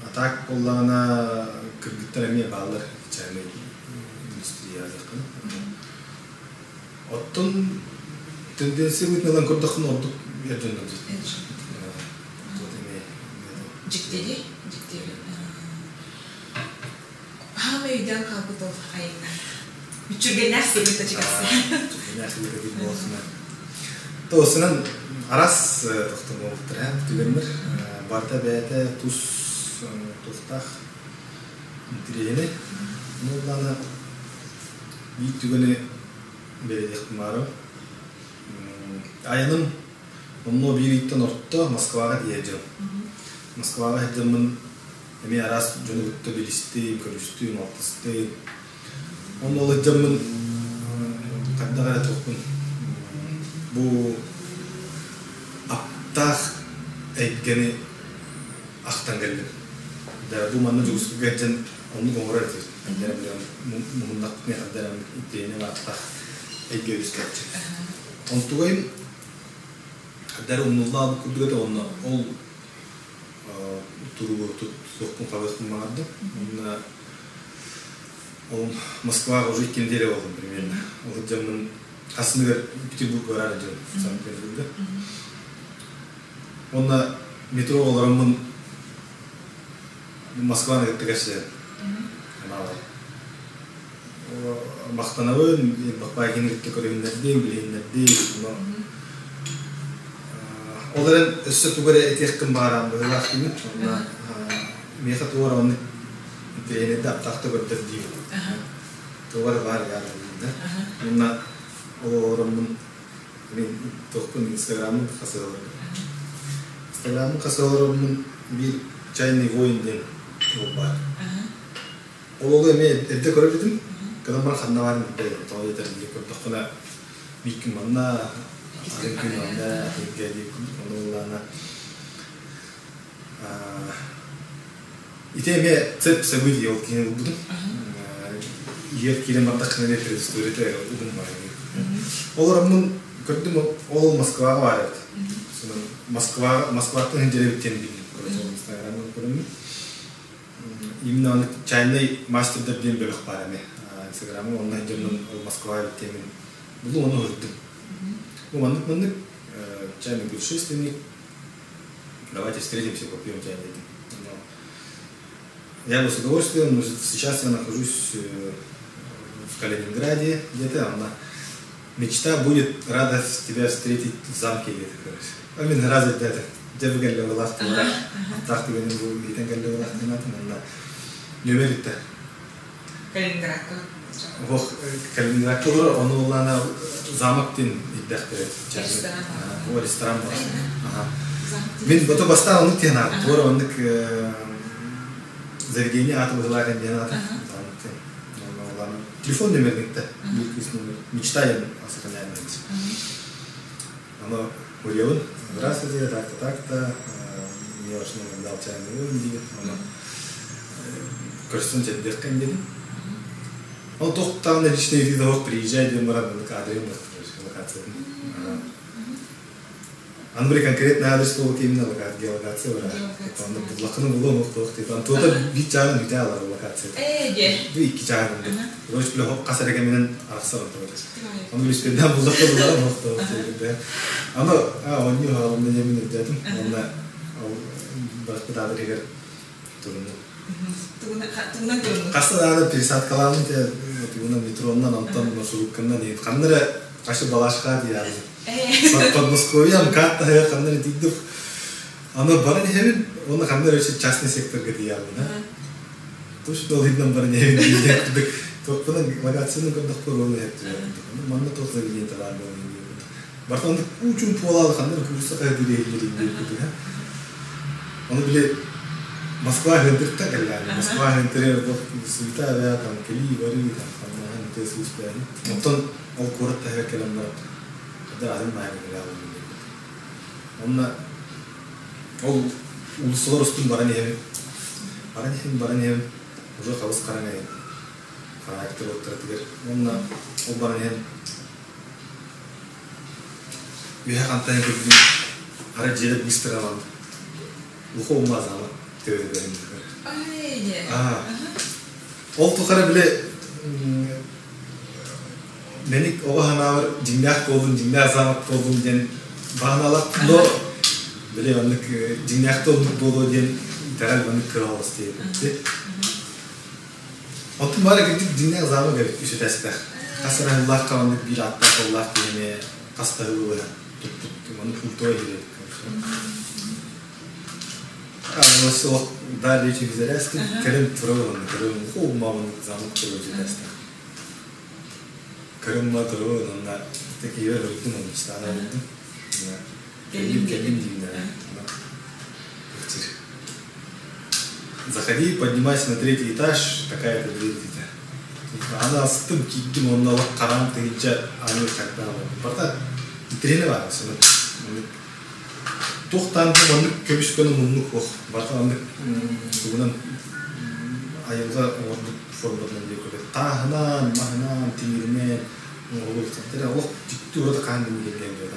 Atak kollana kırgıttan emiye bağlar çayını industriya yakın. Ottun tendensi bitmeden kurdakın olduk ercanlar. Cikteli. Hama yüden kalbıt ol ayından. Üçürgenler seviyete çıkarsın. Üçürgenler seviyete bilme olsun. Toğusынан aras toxtum oluptur hem tügenler. Barda bəyete tuz toxtaq intireyini. Nolana bir tügeni beredektim varım. Ayının onunla bir itten orta Moskvaga diyeceğim. Moskvaga hedemmin emi aras jönügütte bilisteyim, körüsteyim, altыстeyim. Onu olacağımın kaddağara toxpun. Bu aptaq eggeni aqtan geldim. Bu manna jugusu geçen onu gomora etir. Mundaq ne kadar ittiğine aptaq egge üsketçi. Ontuğayım kadar onunla bu kudrete onunla ol turu toxpun qavasın vardı. Onunla Moskvaga уже 2 неделя oldum примерно. Olacağımın aslında Peterburg var aracım, Sankt Petersburg'da. Onunla metro olaramın Moskva'na gittik aşağı. Maqtanabın, bakbayken gittik körüğünlerdeyim, bileyinlerdeyim. Onların üstü tugara etekkim bağıram, böyle vaxtımı. Meha tugara onu internette aptaqta gördürdeyim. Tugara var yardım. Onunla oramın toxpun Instagram'ın kasıyorum. Instagram'ın kasıyorum bir çayını voyundan var. Oğlu eme evde görebildim. Kadın bana kanna var mı? Tamam yeterli. Toxpuna bir gün bana, arın gün bana, geldi onunla. İteme tsep sabır yol kine buldum. Yer kilim atak ne de story'te udum var. Oğlumun gördüm oğul Moskvaga var. Moskva'dan önce bittiğini bildim. Instagram'dan gördüm. именно он чайный мастер ден бөлөк бар эми. Инстаграмы онлайн жөнүн Москва темен. Бул оны көрдүм. Ну, он чайный путешественник. Давайте встретимся, попьем чай. Я бы с удовольствием, но сейчас я нахожусь в Калининграде, где-то она. Мечта будет рада тебя встретить в замке где-то, короче. А мне разве это? Где вы говорили, власть была? Так ты говорил, вы там говорили, власть не надо, не верит-то. Калининград. Вот Калининград, он у нас замок тин идет, Ресторан. Вот ресторан был. Мен потом поставил на тена, твора он заведение атом желаем не надо. Телефон номер нет-то, мечтаем о сохранении. Оно уревен, здравствуйте, так-то, мне важно дал чайный уровень, оно користуется дерком дедом. Он только там на личные виды приезжает, где мы рады на кадре, локация. Он был конкретный адрес, что именно локация. Он был лакну было, но кто ты там тот бичан бичала локация. Две кичан. Рош плохо касаре кеминен арсал то. Он был специально был лакну было, но кто ты. Он не он не минут дядь. Он бас куда дыригер. Тугна касада пересадка калам те тугна метроннан антон маршрутканнан ет. Каннара ашы балашка дияр. Под Москвой карта я каннара дидук. Аны барын хевин, оны каннара өчө частный секторга дияр, да? Точно видно барын хевин дидук. Топпунан локацияны көрдүк көрөөнү эптир. Манда токса билет бар болду. Бартан учун полалы каннара курса кайдыры элдер. Аны биле Москва хендиртта келген. Москва хендирер бок султа я там кели бari там аны тесус бери. Оттон ол коротта келем бар. Да, adam mağdur oldu. Onlar uluslararası barani hem уже havuz karanay karakter oturttular. Onlar o barani hem üye kantayı gördüm. Aracıyla bistır alan. Bu olmaz ama teori benim. O tukara bile Menik oğlan cinnak oldun, cinnak zamak oldun diyen bağnalık da böyle anlık cinnak olduk dolu diyen derhal anlık kral istiyor. Otum var ki cinnak zamak gerek bir şey teste. Kasar Allah kavanlık bir atta Allah diyene kastarı olur. Tut onu pultoya gidiyor. Nasıl o daha değişik güzel eski kerim turavanı kerim olmamanın zamak kılıcı teste. 그런 거 들어오는데 특히 이걸 어떤 거 있잖아요. Келим. Заходи, поднимайся на третий этаж, такая-то дверь. Она с тем кидим, он на карам тыгича, они как-то порта тренировали. Тохтан он көбүшкөнү мунук ох. Бартан бүгүнөн айылга орду формадан жекеле. Тахнан, махнан, тимирмен olur tahtera o ciddi orada kandım gelgen diyor.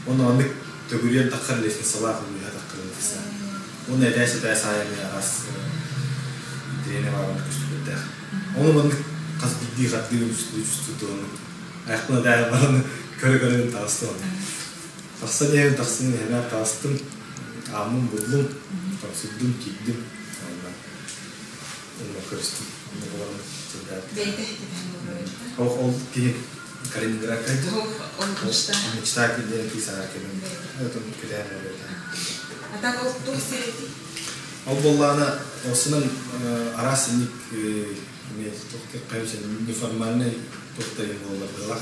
Onu anlık tөгürüyen takar lesin sabah oluyor ya takar lesin. Onu edeyse de sayemle aras direne var onu küstürdü. Onu bana kas bildiği katlıyorum üstü onu. Ayakına değer var onu köre tavstı onu. Taksa diye taksını hemen tavstım. Amım buldum. Sürdüm gittim. Onunla karıştım. Onunla olanı çözdüm. Ол кейін Калининградқа келді. Мечта келді, писар келді. Это келді. А так ол турсети. Ол болланы осының арасынник неформальный тоқтайын болдырдылар.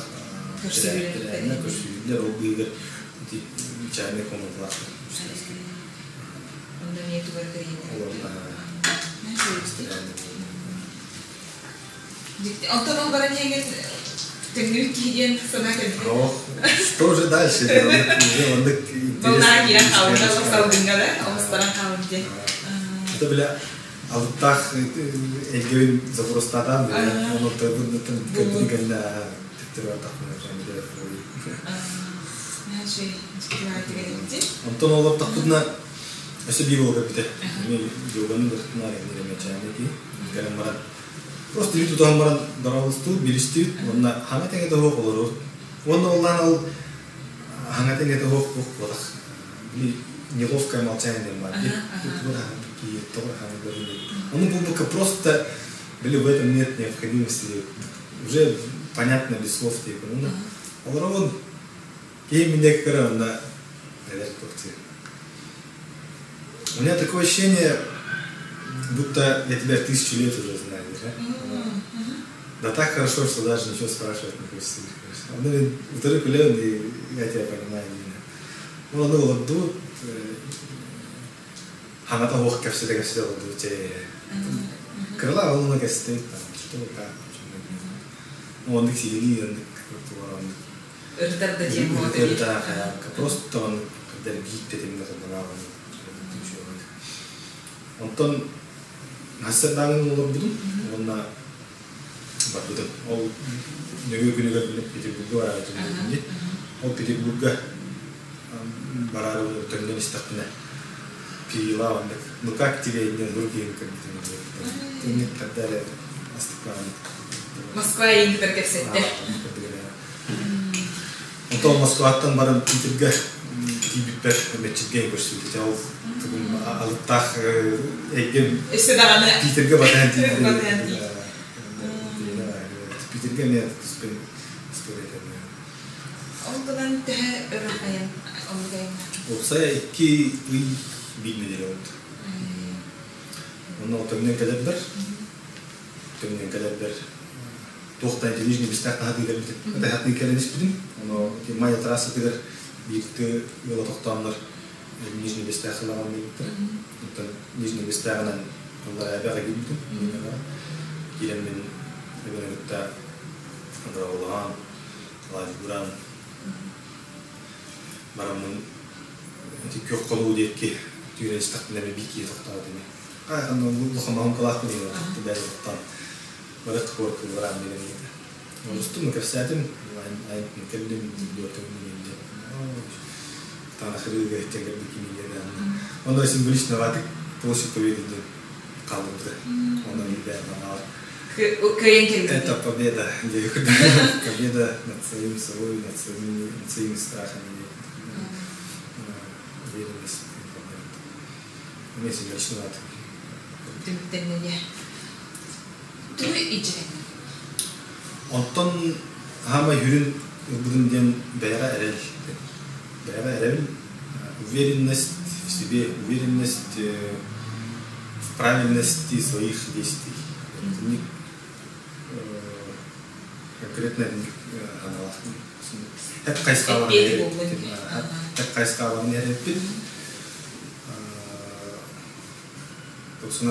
Көрсүйілдер ол бүйгер чайный комнаталар. Онда не тугар Антон баран еген теңнүр кийген санакет. Что же дальше? Волна кия калында салдыңга да, алыстаран калынды. Это бля алыптах элгевин запростадан оны төрдүн көтүгөнө тиктирип атат. Антон олар тактына Mesela bir olga bite. Ne yoganın dörtüne arayın demeyeceğim ki. Gelin bana. Просто bir tutam bana daravuztu, bilişti. Onunla hangi tenge de hok olur. Onunla olan al hangi tenge de hok olur. Bir неловкое молчание var. Просто были в этом нет необходимости. Уже понятно без слов типа. Он именно как на у меня такое ощущение, будто я тебя 1000 лет уже знаю. Да так хорошо, что даже ничего спрашивать не хочется. Ну, второй коллег, я тебя понимаю. Ну, вот тут 하나도 호 겹치다가 시작도 제 그러다 어느 게 스테이트 что как он их сидели это тема это просто он когда бит этим надо он тон насаданын олорбудун онна бардым ол нөгө күнүгө Петербургга баратым ол Петербургга барар өтөндөн истактына перелава, ну как тебе не другим как-то не тогда Москва и Интеркерсетте. Потом Москваттан барам Питерге Тибипер мечетке көрсөтүп ал алыктах экен Питерге барам Питерге мен според Ondan daha öğrenmeyen olmayayım. Olsa iki bilmeleri oldu. Onun otomnen kadar tohtan televizyon bistak hadi geldi. Hatta hatta geldi istedim. Onu maya terası kadar birlikte yola tohtanlar Nijni bistaklar almıştı. Hatta Nijni bistaklardan onlara haber gittim. Giremin evlenirde Allah'ın Allah'ın Maramın kök kolu diyeki tüyre istakne bir biki tohtadı ne? Ay anlam bu hamam kalak mı diyor? Tüber tohtan. Böyle korku var annemle. Onu mu kafsadım? Ay mükemmel diyor kendine. Tanrı kırığı geçecek bir kimi yerden. Onda simbolik ne vardı? Poşet koydu kaldı. Onda bir de var. Это победа, победа над своим собой, над своими страхами, уверенность. Мне себя лично надо. Ты мне. Ты идешь. Ondan hama yürün bugünden beraber erel, уверенность в себе, уверенность в правильности своих действий. Конкретно hep kayıskalarını yarattık. Yoksa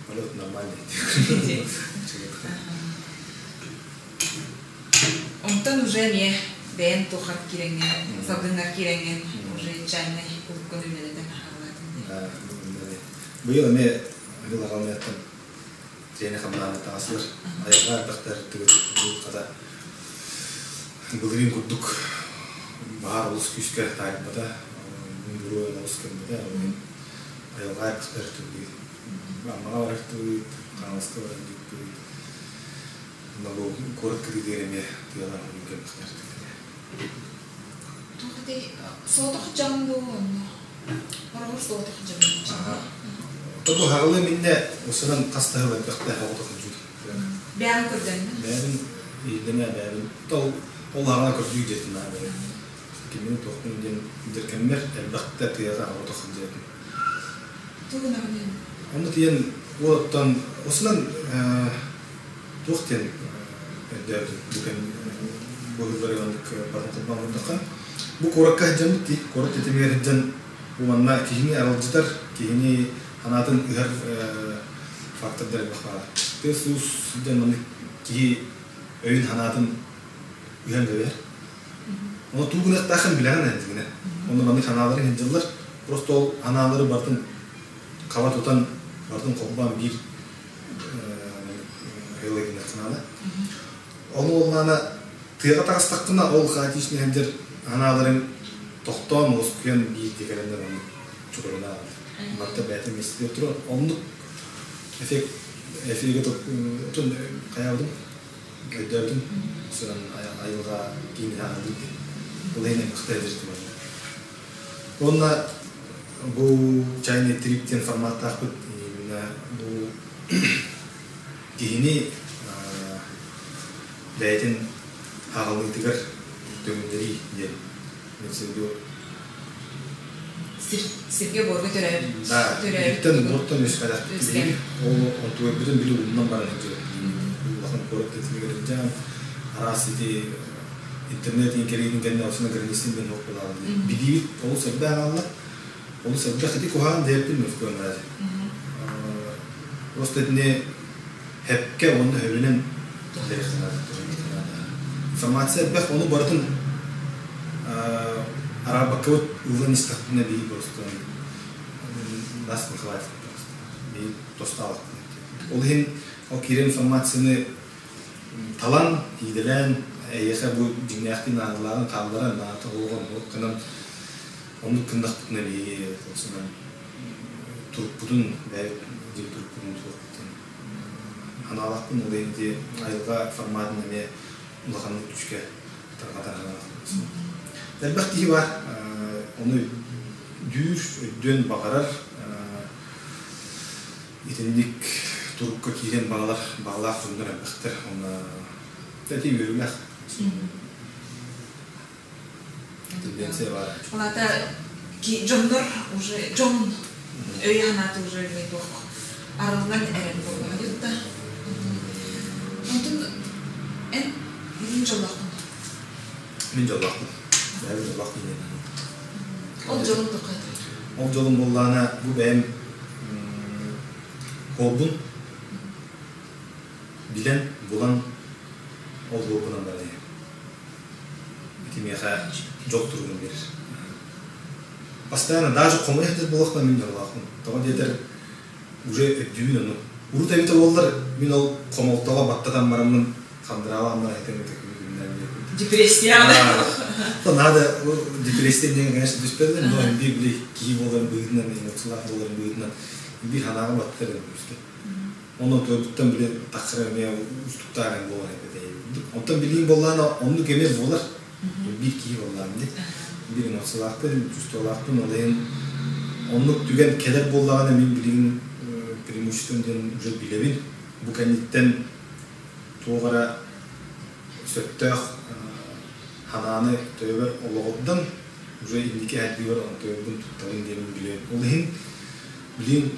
böyle normal değil. Ondan уже не бен тухат киренген, сабдынга киренген, уже чайный улкон üleleden ağladım. Bu yıl ne hılagalmayattım. Treni hamlana tasılır. Ayağa baktar tıgıt bu kadar. Bugün kurduk. Bahar olus küçük takipte. Buru olus kembede. Ayağa baktar tıgıt. Ama var tıgıt. Kanaska var tıgıt. Nago kork kriterine diyorlar mümkün baktar tıgıt. Tuhde soğuk canlı onu. Var soğuk canlı. Tabii havalı minne o sıran kastahı var baktar havada kalıyor. Ben kurdum. Ben İdene benim tal Allah'ına kötü dedim abi. Kimin tohumdan derkenler elbette tiyara o tohumdan. Tuğna ne? Onu diyen oradan oslan tohten derdi bugün bu hırlarınlık parmaklıklarında bu korakka jamti korak tetemiyerden bu manna kihini aralıcılar kihini anatın her faktörler bakar. Tesus denmanı ki öğün hanatın ühen göğer. Onu tuğunak takın bilen endine. Onu bana hanaları henceller. Prosto ol hanaları bartın kavat otan bartın kopan bir heylegine kanalı. Onu olana tıyaka takıstakına ol katişini hencer hanaların tohtan oluşkuyan bir tekerinde var. çukuruna marta beyte mesleği oturuyor. Onluk efekt otun kayaldım. Ödürdüm. Sonra ayılga giyini aldım. Bu yine kıtaydır. Onunla bu çayını tripten formatta akıt bu giyini beytin hağalı itigar dönümleri diye. Mesela diyor. Sirge borga törer. Tripten borttan üskadar. O tuğu bütün bile bundan bana diyor. Bakın korkup etmeye arası di internet inkerin kendine aslında görünüşünü ben okuyorum. Biliyor olsa ben Allah olsa da hadi kohan deyip mi koyar. Rostedne hepke onu hevinen dersen. İnformasyon bak onu barıtın araba kod uzun istatına bir prosto. Nasıl kıvat? Bir tostal. Olhin o kirin informasyonu talan hidelen yasa bu dünyadaki narların kaldıran nartı olan o kanın onu kındıklıkına bir olsun Turpudun ve Turpudun Turpudun analakın olayı diye ayılga formatını ve ulakanlık güçke tarafatan analakın. Elbette ki var onu düğür dön bakarar itinlik Turukka kiren bağlar sundur elbette ona Tadi yürümek. Tendensi var. Hatta ki John'dur, John öyanatı уже не doch. Aradan eren bu da. Onun en birinci olarak. Birinci olarak. Evet, olarak yine. O John'dur kadar. O John'un bollağına bu benim hobun bilen bulan olduğu bundan beri. Bütün yaha çok durgun bir. Постоянно даже коммуникация булакта мен жарлакмын. Тогон жетер уже дүйүн аны. Урут эбите болдор мен ол комолтого баттадан барамын кандырабам айтемете. Депрессия. То надо депрессия деген конечно түспеді, но бигли ки болған бүйүнөн эмоциялар болған бүйүнөн бир ханага баттыр эмеске. Onu töbütten bile takırmaya ustuktaren bolar hep değil. Ondan bileyim bollarına onu gemi bolar. Bir kişi bollarında. Bir emosiyalardı, üstü olaktın olayın. Onluk tügen keder bollarına min bileyim primuştundan uca bilevin. Bu kenditten toğara söttök hananı töber olağıdan uca indiki həddi var onu töbün tuttalın gelin bilevin. Olayın bileyim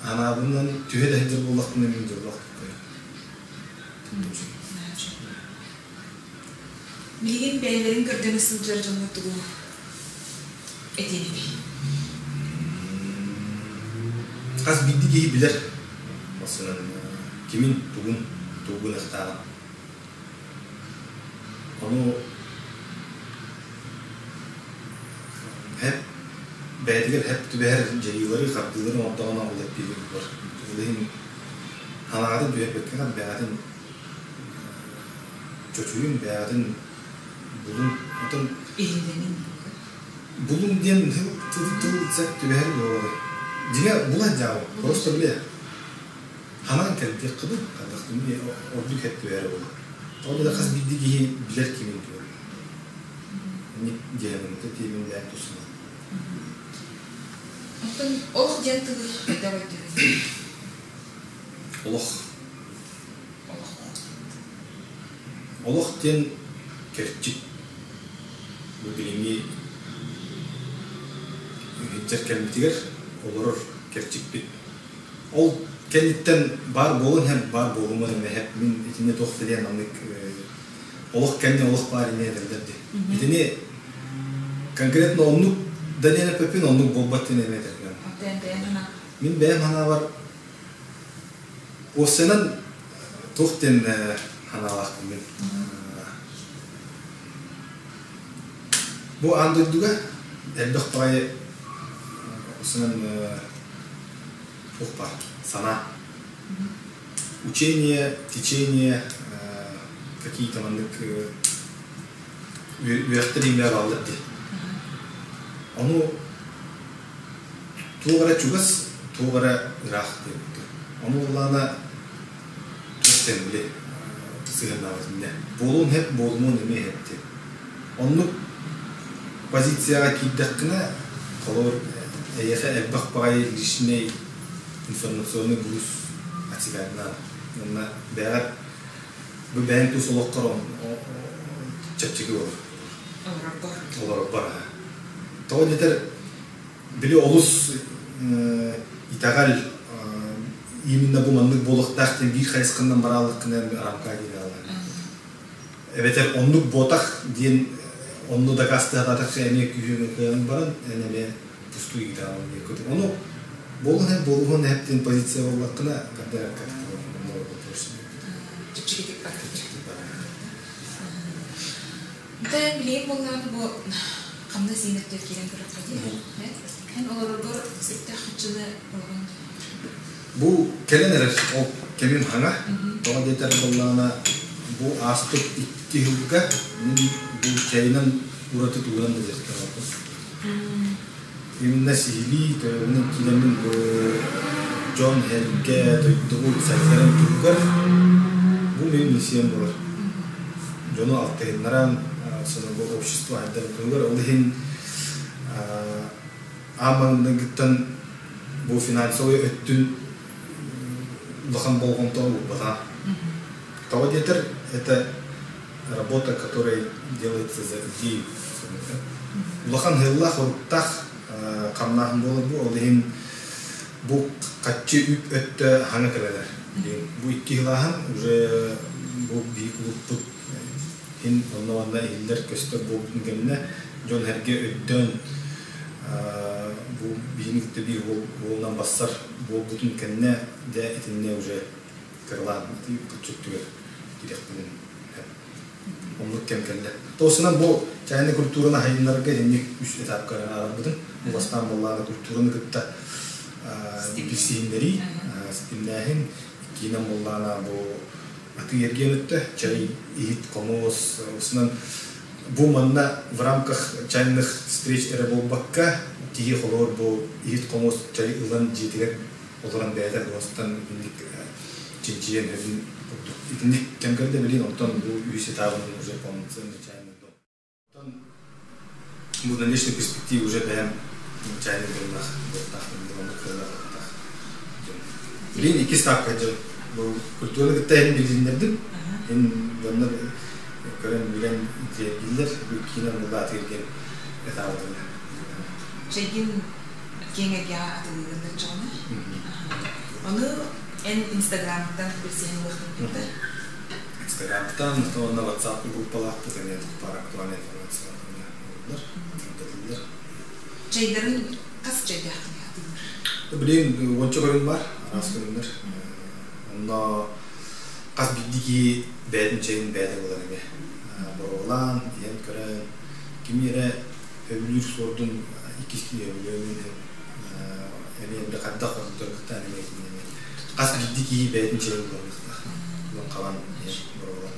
anabından tühe de hediye bollaqtın emin jolaq. Bilgin beylerin gördüğünüz sınırlar canlıdır bu etini. Az bildi ki bilir. Mesela kimin tuğun ihtarı. Onu hep Beydiler hep tüber ceyleri kaptıları ortağına olup bir var. Olayın hanadı düğe bekleyen beyadın çocuğun beyadın bulun bulun diyen tıl zek tüber doğru. Diğer bulacağım. Prosto bile. Hanan kendi kıdı kadın diye orduk hep tüber oldu. Orada da kas bildiği gibi bilir kimin diyor. Ne diyelim tetiğimin de yaptısın. Олох жантыгы давай дөрөй. Олох тен керчик. Bu bilimi hüccetkenlikler olur kerçik bit. Ol kenditten bar bolun hem bar bolumu ve hep min içinde tohfeden anlık oluk kendi oluk bari ne derlerdi. İdini konkretno onluk Daniel Pepin onluk bolbatı ne derler. Min benim hana var. O senin tohten hana vaktim min. Bu andırdığa elbette payı senin tohpa sana учение, течение, какие-то мандык üyeklerimler aldı. Onu тугара чугас тугара рах деп. Онуулана төстемле сыгынавызында. Болун хеп болмон эме хеп деп. Онну позицияга кийдеккина колор эйеха элбак багай лишней информационный груз атигарна. Онна бәгәр бу бәйин тусулоккорон чапчыгы olur. Олар бар. Тоҕо детер били олус итагал именно бу мандык болохтахтен бир хайскандан баралыккынан рамка дилала. Эбетер оннук ботах ден онну да кастатак эме күйүнүн баран эме пустуй гитара некөт. Ону болгон эптен позиция боллакына кадер Да, билет болған бұл қамда зейнеттер келен көріп қадейді. Хэн олар сетті қытшылы болған. Бұл келен әрі, ол кемен хаңа. Тоға детер болғана бұл астық 2 жылға бұл чайынан ұраты туған да зерттер алды. Именно сихили, төрінің келемін Джон Херге, тұйттығы сәйтерін тұрғыр. Бұл мен миссиям болар. Джону алтығынларан сонного общества айдан көңгөр олхин амандыгыттан бу финансовый өттүн лахан болгонтон бата. Того детер это работа, которая делается за идею. Лахан хелла хортах камнахын болор бу олхин бу катчы үп өттө хаңа келелер. Бу 2 жылахан уже бу бий клуб Hин onunla iller köster boğdun gemine John Herge ödden bu bilinlikte bir volundan basar boğdun kendine de etinne uca kırılan küçük tüger direkt bunun onluk kemkelle. Tosuna bu çayını kültürüne hayınlarga hendik 3 etap kararı arabudun. Bu bastan bollağına kültürünü gıtta bilsihinleri stimlahin ikinen bollağına bu Аты ергенетте чай ихит комос уснан бу манна в рамках чайных встреч эреболбакка тиги холор бу ихит комос чай улан житигер олоран бәдер остан индик чинчиен хевин индик кемкерде билин онтон бу үйсе табын уже полноценный чайный дом. Онтон бу дальнейшей перспективе уже бәм чайный домнах билин 2 ставка жыл Kültürünü gıttayın bilginlerdim. Onlar gören bilen izleyiciler bu ikinin burada atılgen etabıdır. Şeyin kengege atılganda çoğunu. Onu Instagram'dan bir senin bakımda. Instagram'dan sonra WhatsApp gruppalar tutanıyor para aktual informasyonlar. Şeylerin kaç şeyde atılıyor? Bilin onca bölüm var, aras bölümler. Onda kas biddiki bədin çayın bədə olar eme. Boğulan, yen kören, kimire övülür sordun, ikisi övülüğün emeyemde kadda korkutur kıttan emeyim. Kas biddiki bədin çayın olar. Bunun kalan boğulan.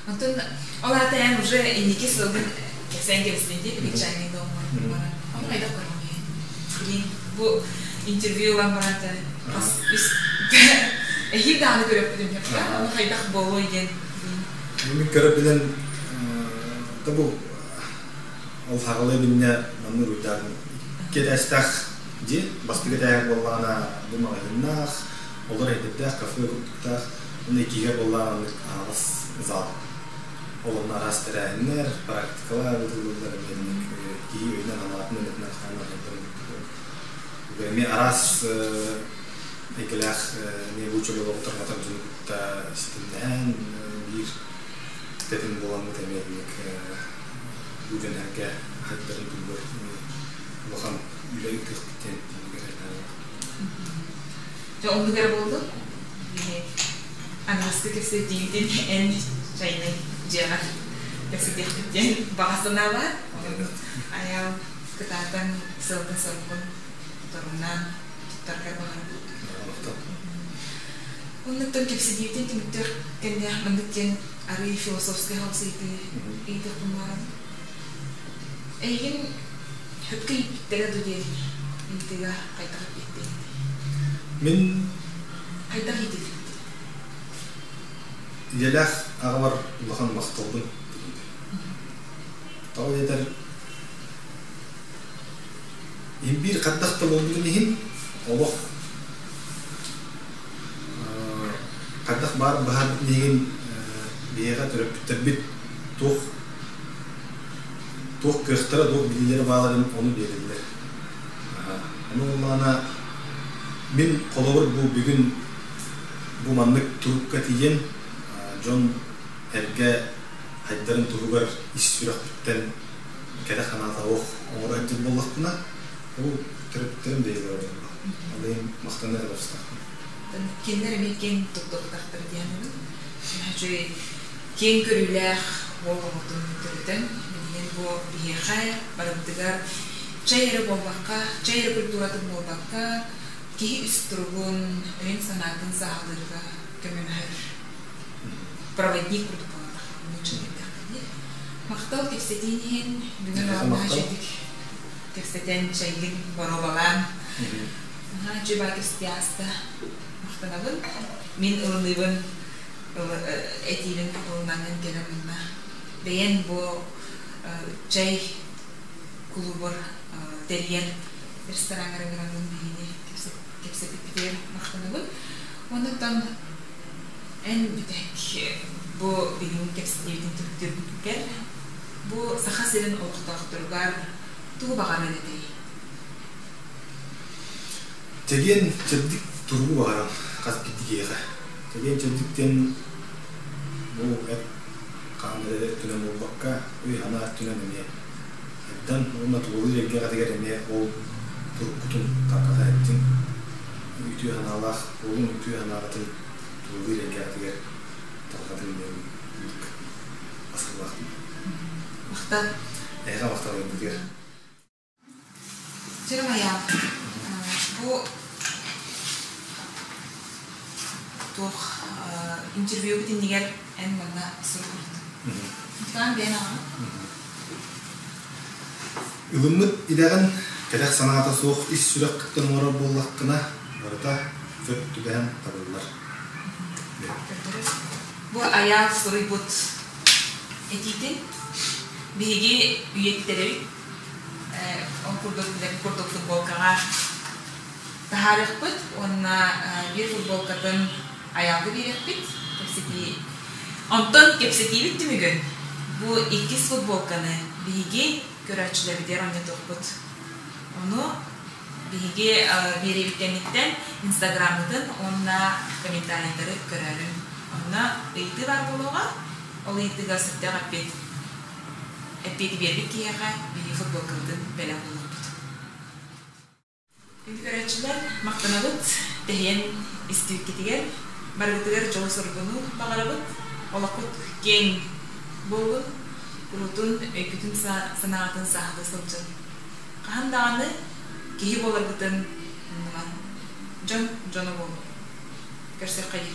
Антон, ола таян уже индики сылдын кесен кемсінде bir çayın doğum var. Onu ayda koyamıyor. Bu interview'lan barata Ehil dağını görüp dedim ya. Onu haydak bolu igen. Bunu görüp bilen tabu ol haqlı dinle manur uydağın. Kedestaq di başka dayak bollana bu mağdınaq olur edipdə kafe qutda onu ikiye bollan ağız zal. Olunlar astırayınlar, praktikalar uydurlar benim ki oyundan anlatma etme xana Ve aras ekler ne bu çölü oturmadan da istimden bir tepin bulan muhtemelik bu dönemde hatların bulur bakın yüreği tıkıten Ya onu göre oldu. Anlastık istediğim en şeyine cevap istediğim bahasına var. Ayal ketaatan sel-sel turunan terkait Untuk kepsediatan timur kena mendekatkan arti filosofis hal itu kemarin. Ingin hukui tidak terjadi. интега кайтак кетти. Мен Кайтак кетти. Елах ағалар ұлақан мақталдың. Тау едер ембір қаддақты болдығын ехін, олық қаддақ бар бағар деген бейеға түріп біттірбіт тоқ көқтіра тоқ білілері бағаларын оны берілдер. Оны олағына мен қолауыр бұл бүгін бұл маңнық тұрыққа тиген Джон әрге хайдарын тұғығар ис сүрақ бүттен кәді қаната оқ оңыр әйтін болақпына ол түріптерім дейді орын ба. Алайын мақтанар бақыстақпын. Кендер мекен тұқтықтақтыр деймін. Жөй кен көріләқ болғымытын түрітін. Мен бұл бейеқай барымдығар чайыры болбаққа, чайыры культуратын болбаққа кейі үст тұрғын өйін санатын сағылырға көмін әр. Проводник курдук болатак, мучун эттек. Мактал кепсетинен бүгүн алма жедик. Кепсетен чайгин боробалан. Жеба кепстиаста мактанабын. Мен ылыныбын этилин ылынанын келеминна. Бейен бу чай клубор терьер ресторангарыңыраңын бейне кепсетик битер мактанабын. Ондықтан en bütek bu bilim kepsitliğinin Türkler bu sahasının ortaktırlar tuğ bağırın edeyi. Tegen çabdik turgu bağıran kas bittiğe. Tegen çabdikten bu et kanlı tünem olbakka uy hana tünem eme. Edden ona tuğulu yerge kateger eme o turkutun kakata ettin. Ütüye hanalar, oğlum ütüye hanalatın Tuğlu rengatıger tarqatın büyük asıl vakti. Vaktan? Eğer vaktan öldüger. Canım ayağım, bu tuğ interview bitin diğer en bana soru kurdu. Lütfen ben ağa. Ilımlık idağın kelek sanata soğuk iş sürek kıttın orar bollakına orada föt tübeğen tabırlar. Bu ayağı sorubut etitin bihigi üyetleri on kurduk futbolkağa taharıkbıt ona bir futbolkadan ayağı birikbit kepseti ondan kepseti bitti mi gün bu ikiz futbolkanı bihigi görevçiler bider onu tokbut onu bihigi biri bittenlikten Instagram'dan ona komentarları görelim. Ona eğiti var buluğa, o eğitiga sütte kapet. Epeti verdik ki yağa bir futbol kıldım bela bulundu. Şimdi öğrenciler maktanabıt, tehiyen istiyik kitiger, bargıtıgar çoğu sorgunu bağırabıt, olakut gen bolu, kurutun öykütün sanatın sahada sılcın. Kahan dağını kehi bolar bıtın John'a bolu. Görsel kayır.